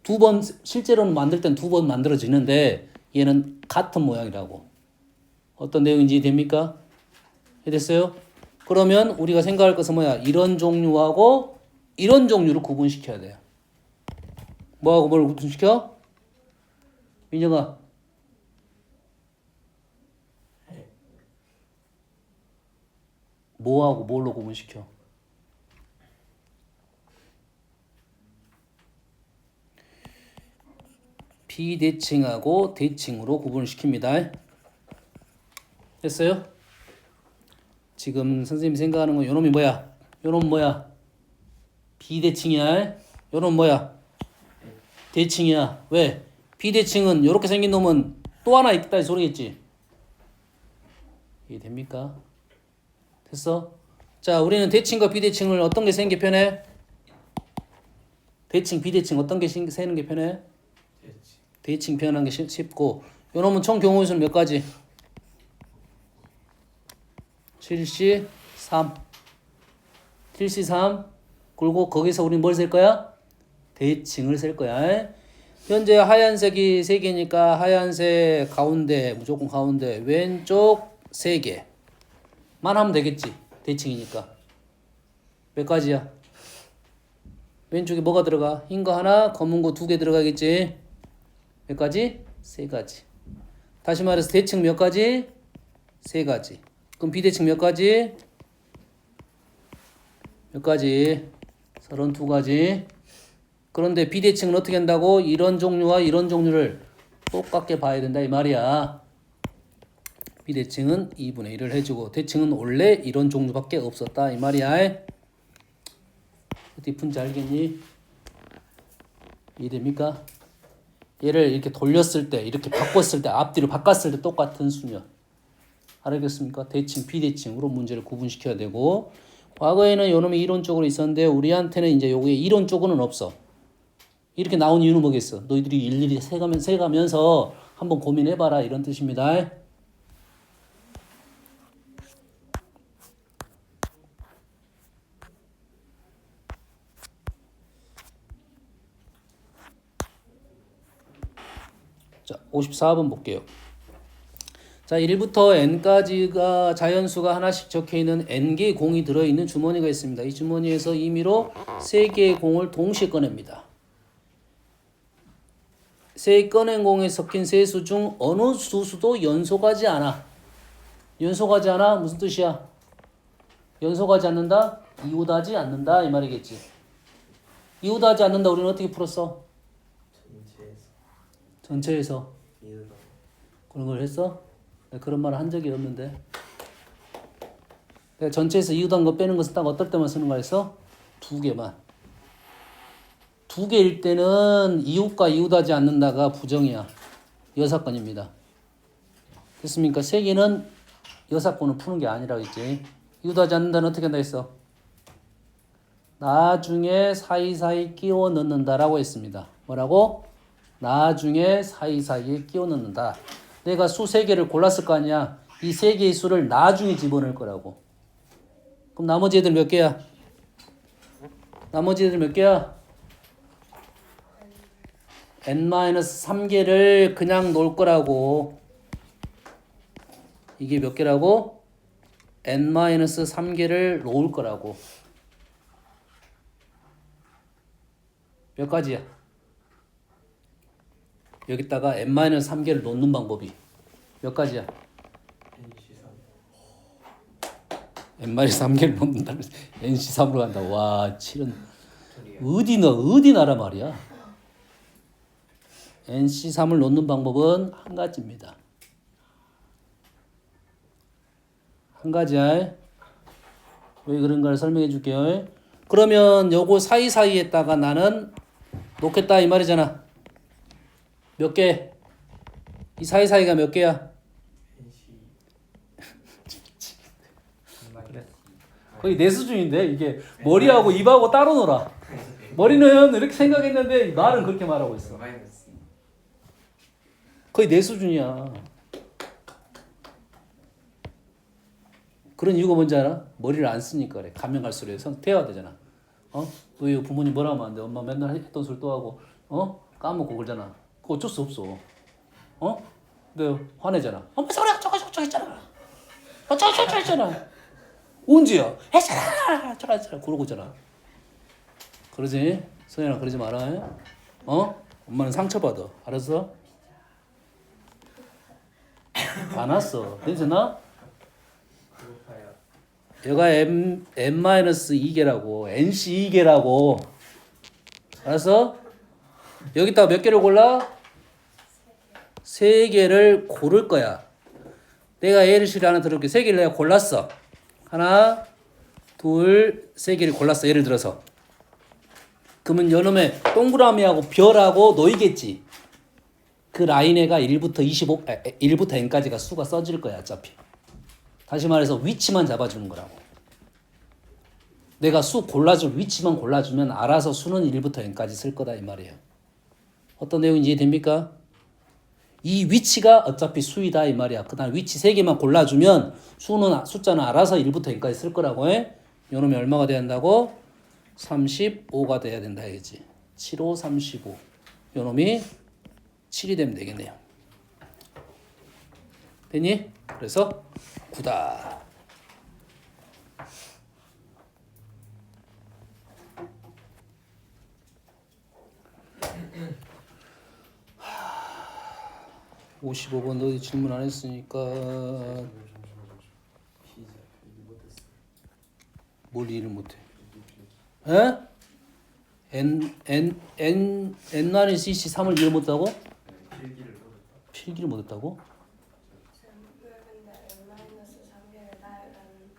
S1: 두 번 실제로는 만들 땐 두 번 만들어지는데 얘는 같은 모양이라고. 어떤 내용인지 됩니까? 됐어요? 그러면 우리가 생각할 것은 뭐야? 이런 종류하고 이런 종류를 구분시켜야 돼요. 뭐하고 뭘 구분시켜? 민정아. 뭐하고 뭘로 구분시켜? 비대칭하고 대칭으로 구분을 시킵니다. 됐어요? 지금 선생님이 생각하는 건 요놈이 뭐야? 요놈 뭐야? 비대칭이야. 요놈 뭐야? 대칭이야. 왜? 비대칭은 요렇게 생긴 놈은 또 하나 있다 이 소리겠지. 이해됩니까? 됐어? 자, 우리는 대칭과 비대칭을 어떤 게 세는 게 편해? 대칭, 비대칭 어떤 게 세는 게 편해? 대칭 표현한 게 쉽고. 요놈은 총 경우의 수는 몇 가지? 7C3 7C3 그리고 거기서 우리 뭘 셀 거야? 대칭을 셀 거야. 현재 하얀색이 3개니까 하얀색 가운데 무조건 가운데 왼쪽 3개만 하면 되겠지. 대칭이니까. 몇 가지야? 왼쪽에 뭐가 들어가? 흰 거 하나, 검은 거 2개 들어가겠지. 몇 가지? 3가지. 다시 말해서 대칭 몇 가지? 3가지. 그럼 비대칭 몇 가지? 몇 가지? 32가지. 그런데 비대칭은 어떻게 한다고? 이런 종류와 이런 종류를 똑같게 봐야 된다 이 말이야. 비대칭은 2분의 1을 해주고 대칭은 원래 이런 종류밖에 없었다 이 말이야. 어떻게 푼지 알겠니? 이해됩니까? 얘를 이렇게 돌렸을 때 이렇게 바꿨을 때 앞뒤로 바꿨을 때 똑같은 수면. 알겠습니까? 대칭, 비대칭으로 문제를 구분시켜야 되고 과거에는 요놈이 이론적으로 있었는데 우리한테는 이제 요게 이론적으로는 없어. 이렇게 나온 이유는 뭐겠어? 너희들이 일일이 세가면서 한번 고민해봐라 이런 뜻입니다. 자, 54번 볼게요. 자, 1부터 n까지가 자연수가 하나씩 적혀있는 n개의 공이 들어있는 주머니가 있습니다. 이 주머니에서 임의로 3개의 공을 동시에 꺼냅니다. 3 꺼낸 공에 섞인 세수 중 어느 수도 연속하지 않아. 연속하지 않아? 무슨 뜻이야? 연속하지 않는다? 이웃하지 않는다 이 말이겠지. 이웃하지 않는다 우리는 어떻게 풀었어? 전체에서 그런 걸 했어? 그런 말 한 적이 없는데. 내가 전체에서 이웃한 거 빼는 것은 딱 어떨 때만 쓰는 거야 했어? 2개만. 2개일 때는 이웃과 이웃하지 않는다가 부정이야. 여사건입니다. 됐습니까? 3개는 여사건을 푸는 게 아니라고 했지. 이웃하지 않는다는 어떻게 한다 했어? 나중에 사이사이 끼워 넣는다라고 했습니다. 뭐라고? 나중에 사이사이에 끼워 넣는다. 내가 수 3개를 골랐을 거 아니야. 이 3개의 수를 나중에 집어넣을 거라고. 그럼 나머지 애들 몇 개야? 나머지 애들 몇 개야? n-3개를 그냥 놓을 거라고. 이게 몇 개라고? n-3개를 놓을 거라고. 몇 가지야? 여기다가 n-3개를 놓는 방법이 몇 가지야? n-3개를 놓는다면 nc3으로 간다. 와, 7은 어디 나라 말이야? nc3을 놓는 방법은 한 가지입니다. 한 가지야. 왜 그런가를 설명해 줄게요. 그러면 요거 사이사이에다가 나는 놓겠다 이 말이잖아. 몇 개? 이 사이사이가 몇 개야? 거의 내 수준인데 이게 머리하고 입하고 따로 놀아. 머리는 이렇게 생각했는데 말은 그렇게 말하고 있어. 거의 내 수준이야. 그런 이유가 뭔지 알아? 머리를 안 쓰니까 그래. 가면 갈수록 태워야 되잖아. 너 부모님 뭐라 하면 안 돼. 엄마 맨날 했던 소리 또 하고 까먹고 그러잖아. 그거 어쩔 수 없어. 근데 화내잖아. 엄마 소리 저거 했잖아. 저거 했잖아. 언제야? 했잖아. 저거 했잖아. 그러고 있잖아. 그러지? 소연아 그러지 마라. 엄마는 상처받아. 알았어? 안 왔어. 냄새 나? 얘가 n-2개라고 nc 2개라고. 알았어? 여기다가 몇 개를 골라? 3개를 고를 거야. 내가 예를 하나 들어볼게. 3개를 내가 골랐어. 하나, 둘, 3개를 골랐어. 예를 들어서. 그러면 요놈의 동그라미하고 별하고 놓이겠지. 그 라인에가 1부터 n까지가 수가 써질 거야 어차피. 다시 말해서 위치만 잡아주는 거라고. 내가 수 골라줄 위치만 골라주면 알아서 수는 1부터 n까지 쓸 거다 이 말이에요. 어떤 내용인지 이해됩니까? 이 위치가 어차피 수이다 이 말이야. 그 다음 위치 3개만 골라주면 숫자는 알아서 1부터 n까지 쓸 거라고 해. 요놈이 얼마가 돼야 한다고? 35가 돼야 된다 이거지. 7, 5, 35. 요놈이 7이 되면 되겠네요. 됐니? 그래서 9다. 하... 55번 너희 질문 안 했으니까 뭘 이해를 못해? 에? n-cc3을 이해 못하고? 필기를 못했다고?
S4: 왜 근데 n-3개를 나열하는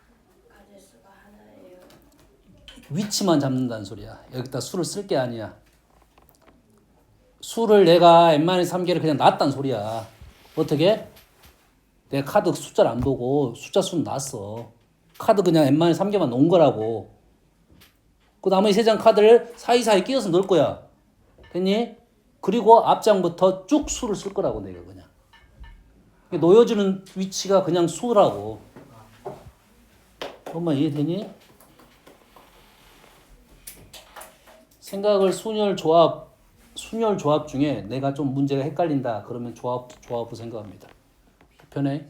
S4: 가질 수가 하나예요?
S1: 위치만 잡는다는 소리야. 여기다 수를 쓸 게 아니야. 수를 내가 n-3개를 그냥 놨단 소리야. 어떻게? 내가 카드 숫자를 안 보고 숫자 수는 놨어. 카드 그냥 n-3개만 놓은 거라고. 그 나머지 3장 카드를 사이사이 끼워서 넣을 거야. 됐니? 그리고 앞장부터 쭉 수를 쓸 거라고 내가 그냥. 놓여주는 위치가 그냥 수라고. 엄마 이해되니? 생각을 순열 조합 중에 내가 좀 문제가 헷갈린다 그러면 조합으로 생각합니다. 편해?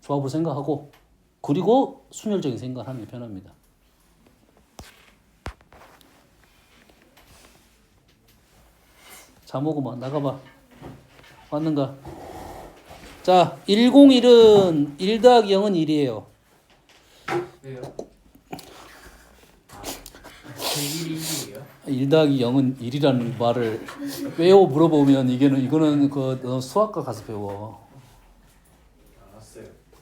S1: 조합으로 생각하고 그리고 순열적인 생각을 하면 편합니다. 자모구만 나가봐. 왔는가? 자, 101은 1 더하기 0은 1이에요.
S3: 왜요?
S1: 1 더하기 0은 1이라는 말을 왜요? 물어보면 이거는 그 수학과 가서 배워.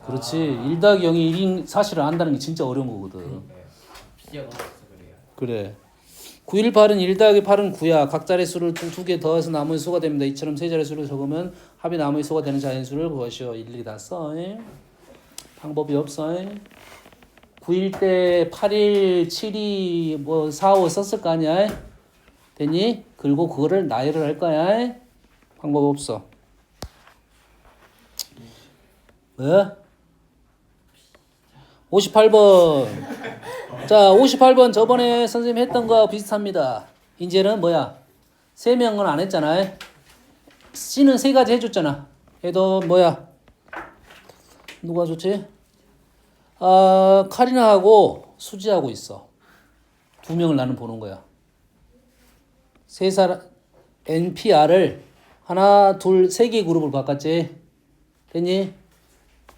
S1: 그렇지. 1 더하기 0이 1인 사실을 안다는 게 진짜 어려운 거거든.
S2: 네. 비디오 넘었어 그래요.
S1: 그래. 918은 1 더하기 8은 9야. 각 자릿수를 두 개 더해서 나머지 수가 됩니다. 이처럼 세 자릿수를 적으면 합이 나머지 수가 되는 자연수를 구하시오. 일일이 다 써. 방법이 없어. 9일 때 8일, 7일, 뭐 4, 5 썼을 거 아니야. 됐니? 그리고 그거를 나열을 할 거야. 방법 없어. 뭐? 58번. 자, 58번 저번에 선생님 했던 거와 비슷합니다. 이제는 뭐야? 3명은 안 했잖아. C는 3가지 해줬잖아. 얘도 뭐야? 누가 좋지? 카리나하고 수지하고 있어. 2명을 나는 보는 거야. 세 사람, NPR을 하나, 둘, 3개 그룹을 바꿨지. 됐니?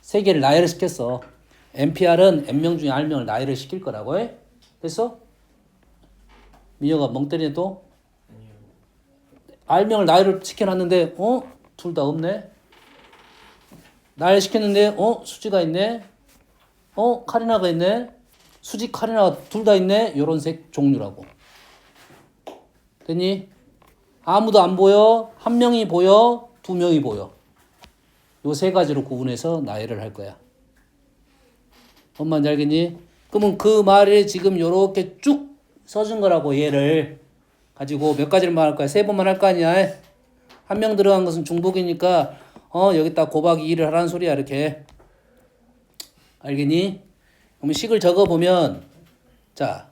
S1: 3개를 나열을 시켰어. NPR은 N명 중에 R명을 나열을 시킬 거라고 해. 됐어? 민혁아 멍 때리네 또?
S3: 아니요.
S1: R명을 나열을 시켜놨는데 둘 다 없네. 나열 시켰는데 수지가 있네. 카리나가 있네. 수지 카리나가 둘 다 있네. 요런 색 종류라고. 됐니? 아무도 안 보여. 1명이 보여. 2명이 보여. 요 3가지로 구분해서 나열을 할 거야. 뭔 말인지 알겠니? 그러면 그 말을 지금 요렇게 쭉 써준 거라고. 얘를 가지고 몇 가지를 말할 거야. 3번만 할 거 아니야. 1명 들어간 것은 중복이니까 여기다 곱하기 2를 하라는 소리야. 이렇게. 알겠니? 그러면 식을 적어보면 자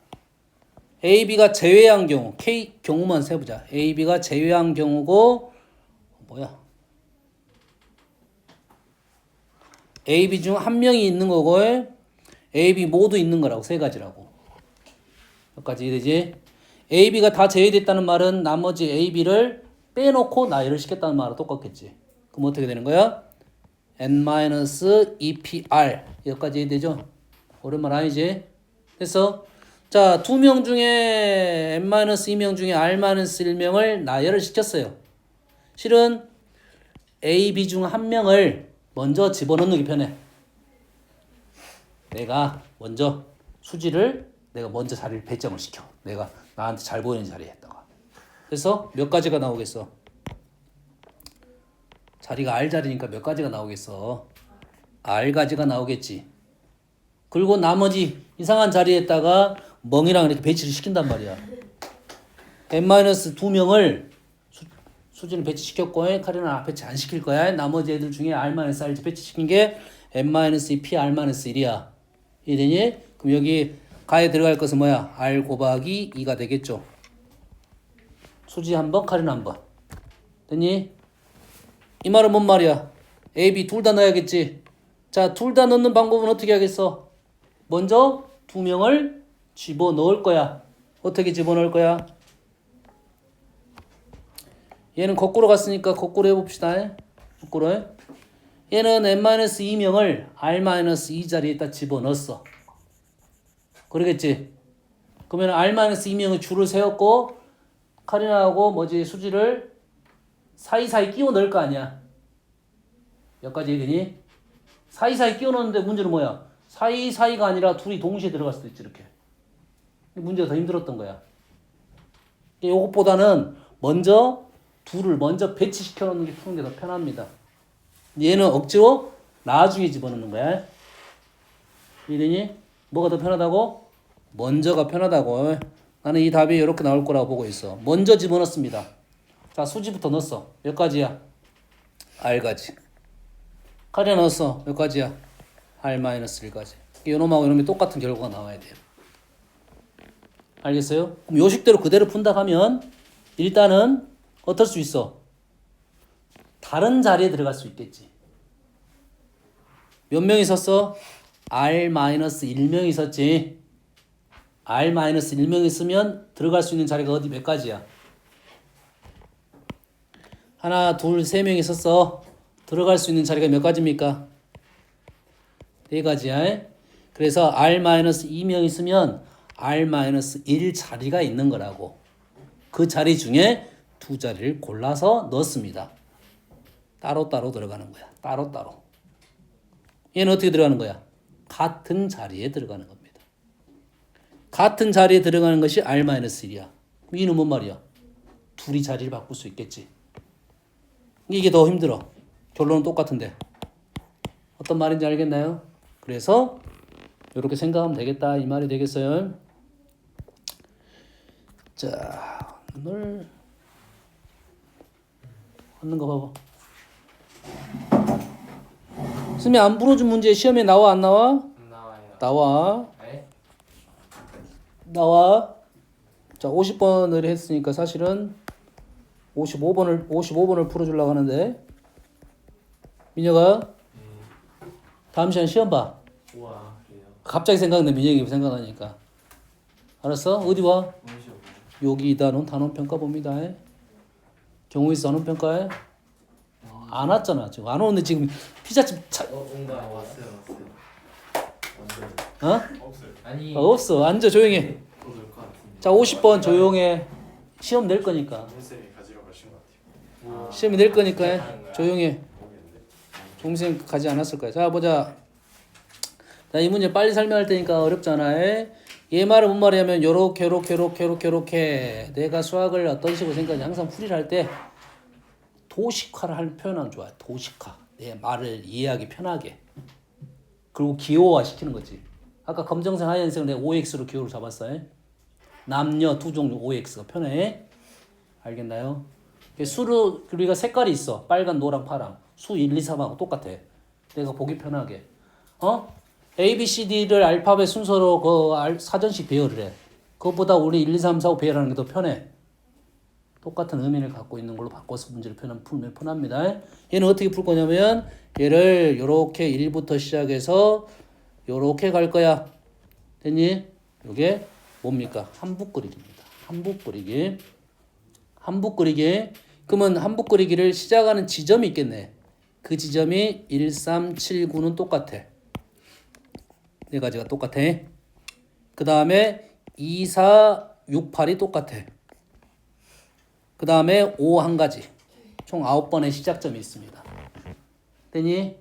S1: A, B가 제외한 경우 K 경우만 세보자. A, B가 제외한 경우고 뭐야? A, B 중 1명이 있는 거고 A, B 모두 있는 거라고. 3가지라고. 몇 가지 되지? A, B가 다 제외됐다는 말은 나머지 A, B를 빼놓고 나열을 시켰다는 말과 똑같겠지. 그럼 어떻게 되는 거야? N-2PR 여기까지 이해되죠? 어려운 말 아니지? 됐어? 자, 2명 중에 N-2명 중에 R-1명을 나열을 시켰어요. 실은 A, B 중 1명을 먼저 집어넣는 게 편해. 내가 먼저 수지를 내가 먼저 자리를 배정을 시켜. 내가 나한테 잘 보이는 자리에 했다가. 그래서 몇 가지가 나오겠어? 자리가 R 자리니까 몇 가지가 나오겠어? R 가지가 나오겠지. 그리고 나머지 이상한 자리에다가 멍이랑 이렇게 배치를 시킨단 말이야. N-2명을 수지는 배치시켰고 카리나 배치 안 시킬 거야. 나머지 애들 중에 R-R 배치시킨 게 N-2P R-1이야. 이해되니? 그럼 여기 가에 들어갈 것은 뭐야? R 곱하기 2가 되겠죠. 수지 한 번, 카리나 한 번. 됐니? 이 말은 뭔 말이야? A, B 둘 다 넣어야겠지. 자, 둘 다 넣는 방법은 어떻게 하겠어? 먼저 2명을 집어넣을 거야. 어떻게 집어넣을 거야? 얘는 거꾸로 갔으니까 거꾸로 해봅시다. 거꾸로 해. 얘는 N-2명을 R-2 자리에다 집어넣었어. 그러겠지? 그러면 R-2명의 줄을 세웠고 카리나하고 수지를 사이사이 끼워 넣을 거 아니야. 여기까지 얘기니? 사이사이 끼워 넣는데 문제는 뭐야? 사이사이가 아니라 둘이 동시에 들어갈 수도 있지. 이렇게. 문제가 더 힘들었던 거야. 이것보다는 먼저 둘을 먼저 배치시켜 놓는 게 푸는 게 더 편합니다. 얘는 억지로 나중에 집어넣는 거야. 이러니 뭐가 더 편하다고? 먼저가 편하다고. 나는 이 답이 이렇게 나올 거라고 보고 있어. 먼저 집어넣습니다. 자, 수지부터 넣었어. 몇 가지야? R가지. 카리나 넣었어. 몇 가지야? R-1가지. 요놈하고 요놈이 똑같은 결과가 나와야 돼요. 알겠어요? 그럼 요 식대로 그대로 푼다 하면 일단은 어떨 수 있어? 다른 자리에 들어갈 수 있겠지. 몇 명이 있었어? R-1명이 있었지. R-1명이 있으면 들어갈 수 있는 자리가 어디 몇 가지야? 하나, 둘, 3명이 있었어. 들어갈 수 있는 자리가 몇 가지입니까? 4가지야. 그래서 R-2명 있으면 R-1 자리가 있는 거라고. 그 자리 중에 2자리를 골라서 넣습니다. 따로따로 들어가는 거야. 따로따로. 얘는 어떻게 들어가는 거야? 같은 자리에 들어가는 겁니다. 같은 자리에 들어가는 것이 R-1이야. 이는 뭔 말이야? 둘이 자리를 바꿀 수 있겠지. 이게 더 힘들어. 결론은 똑같은데. 어떤 말인지 알겠나요? 그래서 이렇게 생각하면 되겠다 이 말이 되겠어요. 자, 오늘 하는 거 봐봐. 선생님 안 풀어준 문제 시험에 나와 안 나와?
S2: 안 나와요.
S1: 나와.
S2: 네?
S1: 나와. 자, 50번을 했으니까 사실은 55번을 풀어주려고 하는데 민혁아 다음 시간 시험 봐.
S3: 우와 그래요.
S1: 갑자기 생각나 민혁이 생각나니까. 알았어? 어디 와?
S3: 원시 없나요?
S1: 여기 단원 평가 봅니다. 경우에서 단원 평가해. 안 왔잖아 지금. 안 오는데 지금 피자집
S2: 온거 아니야?
S3: 왔어요.
S1: 어?
S5: 없어요.
S2: 아니.
S1: 없어. 앉아 조용해.
S3: 또올것 같은데.
S1: 자 50번 조용해. 시험 낼 거니까.
S5: 쌤이 가지러 가신 것 같아요.
S2: 뭐,
S1: 시험이 낼 거니까 조용해.
S5: 모르겠는데.
S1: 종생 가지 않았을 거야. 자 보자. 자 이 문제 빨리 설명할 테니까 어렵잖아. 얘 말은 뭔 말이냐면 요렇게 내가 수학을 어떤 식으로 생각하냐. 항상 풀이를 할 때 도식화를 할 표현하면 좋아요. 도식화. 내 말을 이해하기 편하게. 그리고 기호화 시키는 거지. 아까 검정색 하얀색을 내가 OX로 기호를 잡았어요. 남녀 두 종류 OX가 편해. 알겠나요? 수로 우리가 색깔이 있어. 빨간, 노랑, 파랑. 수 1, 2, 3하고 똑같아. 내가 보기 편하게. A, B, C, D를 알파벳 순서로 사전식 배열을 해. 그것보다 우리 1, 2, 3, 4, 5 배열하는 게 더 편해. 똑같은 의미를 갖고 있는 걸로 바꿔서 문제를 풀면 편합니다. 얘는 어떻게 풀 거냐면 얘를 요렇게 1부터 시작해서 요렇게 갈 거야. 됐니? 요게 뭡니까? 한북 그리기입니다. 한북 그리기. 한북 그리기. 그러면 한북 그리기를 시작하는 지점이 있겠네. 그 지점이 1, 3, 7, 9는 똑같아. 네 가지가 똑같아. 그 다음에 2, 4, 6, 8이 똑같아. 그 다음에 5 한 가지. 총 9번의 시작점이 있습니다. 됐니?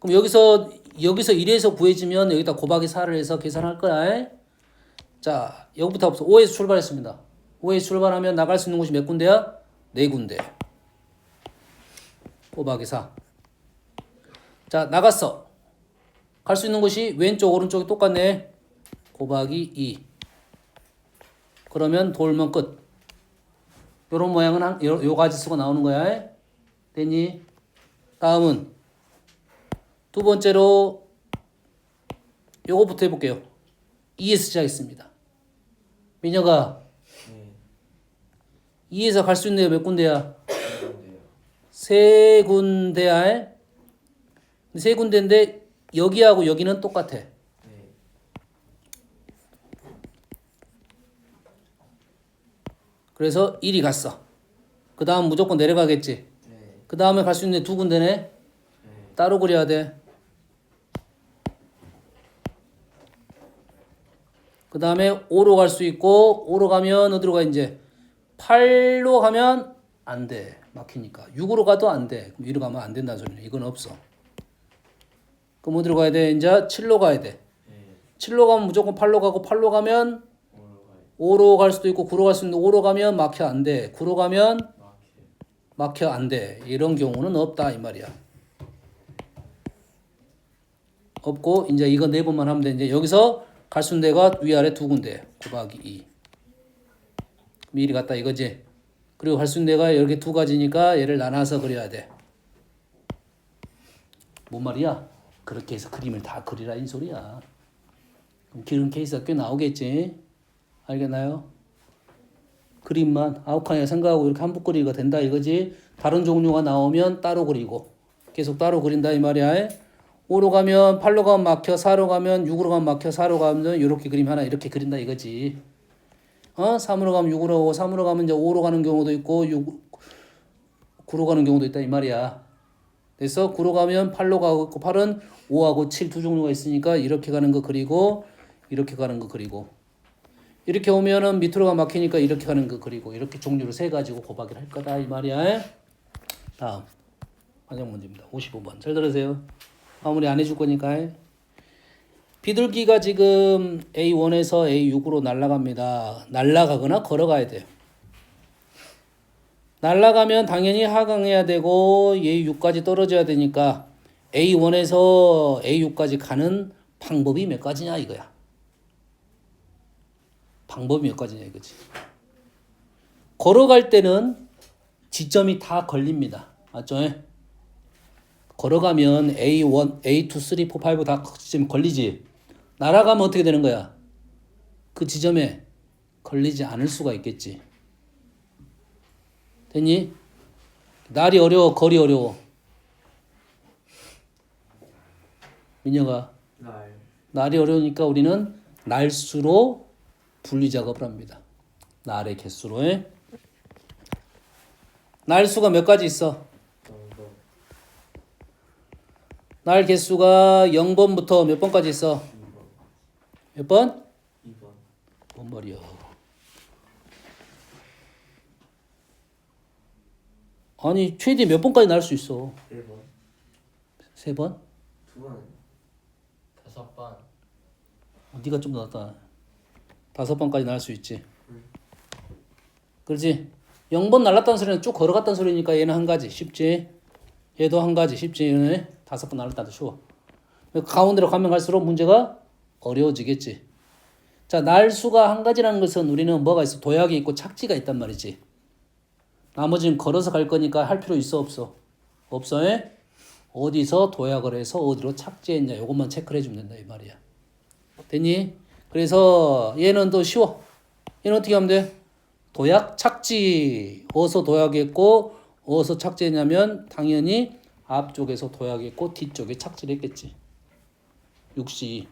S1: 그럼 여기서 1에서 구해지면 여기다 곱하기 4를 해서 계산할 거야. 자, 여기부터 없어. 5에서 출발했습니다. 5에서 출발하면 나갈 수 있는 곳이 몇 군데야? 4군데. 곱하기 4. 자, 나갔어. 갈 수 있는 곳이 왼쪽, 오른쪽이 똑같네. 곱하기 2. 그러면 돌면 끝. 요런 모양은 요 가지 수가 나오는 거야. 됐니? 다음은 두 번째로 요거부터 해볼게요. 2에서 시작했습니다. 민혁아,
S3: 네.
S1: 2에서 갈 수 있는 데가 몇 군데야?
S3: 그런데요.
S1: 3군데야. 3군데인데 여기하고 여기는 똑같아.
S3: 네.
S1: 그래서 1이 갔어. 그 다음 무조건 내려가겠지.
S3: 네.
S1: 그 다음에 갈 수 있는 데 두 군데네.
S3: 네.
S1: 따로 그려야 돼. 그 다음에 5로 갈 수 있고 5로 가면 어디로 가 이제 8로 가면 안 돼. 막히니까. 6으로 가도 안 돼. 그럼 2로 가면 안 된다는 소리네. 이건 없어. 그럼 어디로 가야 돼? 이제 7로 가야 돼.
S3: 네.
S1: 7로 가면 무조건 8로 가고 8로 가면
S3: 오로 가요.
S1: 5로 갈 수도 있고 9로 갈 수 있는데 5로 가면 막혀 안 돼. 9로 가면
S3: 마켓.
S1: 막혀 안 돼. 이런 경우는 없다 이 말이야. 없고 이제 이거 네 번만 하면 돼. 이제 여기서 갈 수 있는 데가 위아래 두 군데. 곱하기 2. 미리 갔다 이거지. 그리고 갈 수 있는 데가 이렇게 두 가지니까 얘를 나눠서 그려야 돼. 뭔 말이야? 그렇게 해서 그림을 다 그리라 이 소리야. 그럼 기름 케이스가 꽤 나오겠지. 알겠나요? 그림만 아웃칸에 생각하고 이렇게 한북 그리기가 된다 이거지. 다른 종류가 나오면 따로 그리고 계속 따로 그린다 이 말이야. 5로 가면 8로 가면 막혀. 4로 가면 6으로 가면 막혀. 4로 가면 이렇게 그림 하나 이렇게 그린다 이거지. 3으로 가면 6으로 가고 3으로 가면 이제 5로 가는 경우도 있고 9로 가는 경우도 있다 이 말이야. 그래서 9로 가면 8로 가고 8은 5하고 7 두 종류가 있으니까 이렇게 가는 거 그리고 이렇게 가는 거 그리고 이렇게 오면은 밑으로 가 막히니까 이렇게 가는 거 그리고 이렇게 종류를 세 가지고 곱하기를 할 거다 이 말이야. 다음 마지막 문제입니다. 55번 잘 들으세요. 마무리 안 해줄 거니까. 비둘기가 지금 A1에서 A6으로 날아갑니다. 날아가거나 걸어가야 돼요. 날아가면 당연히 하강해야 되고 A6까지 떨어져야 되니까 A1에서 A6까지 가는 방법이 몇 가지냐 이거야. 방법이 몇 가지냐 이거지. 걸어갈 때는 지점이 다 걸립니다. 맞죠? 걸어가면 A1, A2, 3, 4, 5 다 지점 걸리지. 날아가면 어떻게 되는 거야? 그 지점에 걸리지 않을 수가 있겠지. 됐니? 날이 어려워, 거리 어려워. 민혁아,
S3: 날.
S1: 날이 어려우니까 우리는 날수로 분리 작업을 합니다. 날의 개수로. 날수가 몇 가지 있어?
S3: 정도.
S1: 날 개수가 0번부터 몇 번까지 있어?
S3: 2번.
S1: 몇 번?
S3: 2번.
S1: 뭔 말이야? 아니 최대 몇 번까지 날 수 있어?
S3: 1번.
S1: 세 번?
S3: 2번.
S2: 5번.
S1: 네가 좀 더 낫다. 5번까지 날 수 있지. 그렇지? 0번 날랐다는 소리는 쭉 걸어갔다는 소리니까 얘는 한 가지 쉽지. 얘도 한 가지 쉽지. 얘는 5번 날랐다도 쉬워. 가운데로 가면 갈수록 문제가 어려워지겠지. 자, 날수가 한 가지라는 것은 우리는 뭐가 있어? 도약이 있고 착지가 있단 말이지. 나머지는 걸어서 갈 거니까 할 필요 있어 없어? 없어. 어디서 도약을 해서 어디로 착지했냐 요것만 체크를 해주면 된다 이 말이야. 됐니? 그래서 얘는 더 쉬워. 얘는 어떻게 하면 돼? 도약 착지. 어디서 도약했고 어디서 착지했냐면 당연히 앞쪽에서 도약했고 뒤쪽에 착지를 했겠지. 62.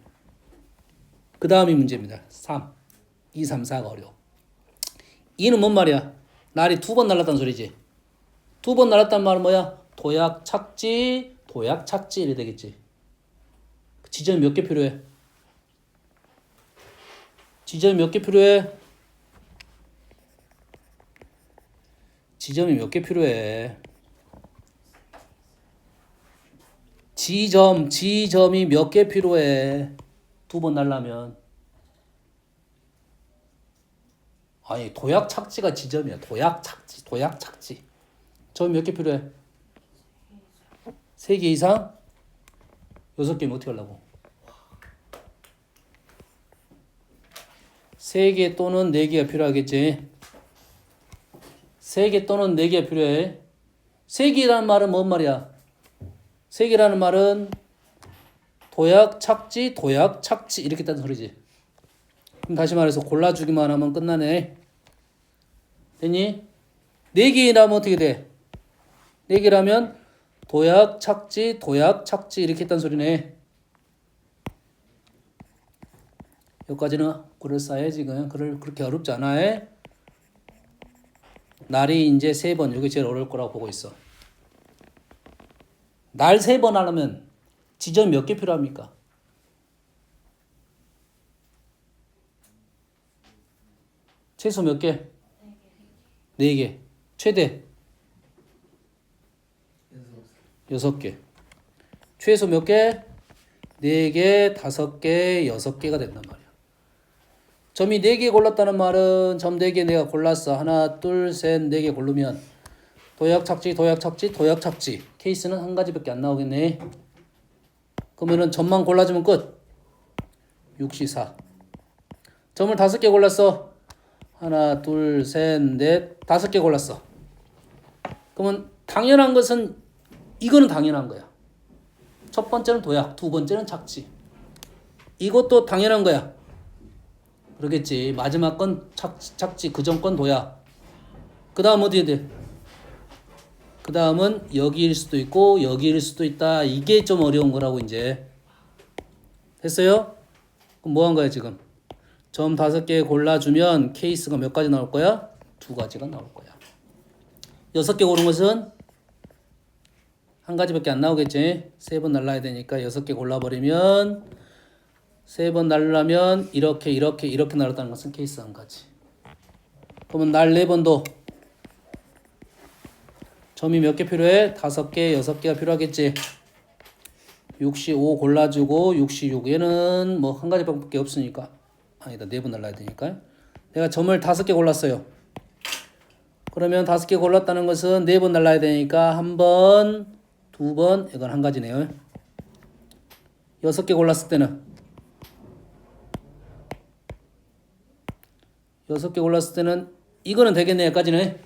S1: 그 다음이 문제입니다. 3. 2, 3, 4가 어려워. 2는 뭔 말이야? 날이 2번 날랐다는 소리지. 2번 날랐단 말은 뭐야? 도약 착지, 도약 착지 이래 되겠지. 지점이 몇 개 필요해? 지점이 몇 개 필요해? 지점이 몇 개 필요해? 지점이 몇 개 필요해? 2번 날라면. 아니 도약 착지가 지점이야. 도약 착지. 점 몇 개 필요해? 3개 이상? 6개면 어떻게 하려고? 3개 또는 4개가 필요하겠지. 3개 또는 4개가 필요해. 3개라는 말은 뭔 말이야? 3개라는 말은 도약 착지 이렇게 따는 소리지. 그럼 다시 말해서 골라주기만 하면 끝나네. 됐니? 4개라면 어떻게 돼? 4개라면 도약 착지 이렇게 했단 소리네. 여기까지는 그럴싸해 지금. 그렇게 어렵지 않아. 날이 이제 3번. 이게 제일 어려울 거라고 보고 있어. 날 3번 하려면 지점 몇 개 필요합니까? 최소 몇 개? 4개. 최대? 6개. 최소 몇 개? 4개, 5개, 6개가 된단 말이야. 점이 4개 골랐다는 말은 점 4개 내가 골랐어. 하나, 둘, 셋, 4개 고르면 도약 착지. 케이스는 한 가지밖에 안 나오겠네. 그러면은 점만 골라주면 끝. 64. 점을 5개 골랐어. 하나, 둘, 셋, 넷, 5개 골랐어. 그러면 당연한 것은 이거는 당연한 거야. 첫 번째는 도약, 두 번째는 착지. 이것도 당연한 거야. 그러겠지. 마지막 건 착지, 그 전 건 도약. 그 다음 어디에 돼? 그 다음은 여기일 수도 있고 여기일 수도 있다. 이게 좀 어려운 거라고 이제. 됐어요? 그럼 뭐 한 거야 지금? 점 5개 골라주면 케이스가 몇 가지 나올 거야? 2가지가 나올 거야. 6개 고른 것은 한 가지밖에 안 나오겠지. 3번 날라야 되니까 6개 골라버리면 3번 날라면 이렇게 날랐다는 것은 케이스 한 가지. 그러면 날 4번도 점이 몇 개 필요해? 5개, 6개가 필요하겠지. 6시 5 골라주고 6시 6 얘는 뭐 한 가지 방법밖에 없으니까 아니다 4번 날라야 되니까 내가 점을 5개 골랐어요. 그러면 5개 골랐다는 것은 4번 날라야 되니까 1번 2번 이건 한 가지네요. 6개 골랐을 때는 6개 골랐을 때는 이거는 되겠네 여기까지는.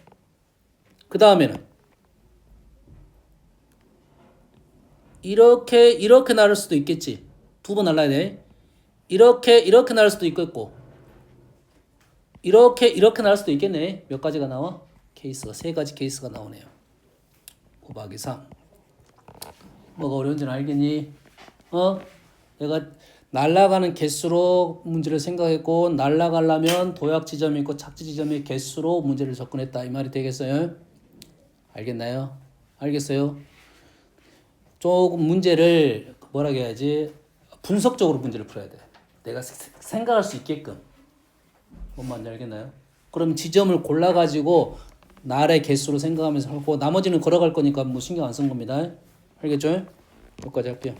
S1: 그 다음에는 이렇게 나눌 수도 있겠지. 2번 날라야 돼. 이렇게 나눌 수도 있겠고 이렇게 나눌 수도 있겠네. 몇 가지가 나와? 케이스가 3가지 케이스가 나오네요. 곱하기 3. 뭐가 어려운지는 알겠니? 내가 날아가는 개수로 문제를 생각했고 날아가려면 도약 지점이 있고 착지 지점의 개수로 문제를 접근했다 이 말이 되겠어요? 알겠나요? 알겠어요? 조금 문제를 뭐라 해야지 분석적으로 문제를 풀어야 돼. 내가 생각할 수 있게끔. 뭔 말인지 알겠나요? 그럼 지점을 골라가지고 날의 개수로 생각하면서 하고 나머지는 걸어갈 거니까 뭐 신경 안 쓴 겁니다. 알겠죠? 여기까지 할게요.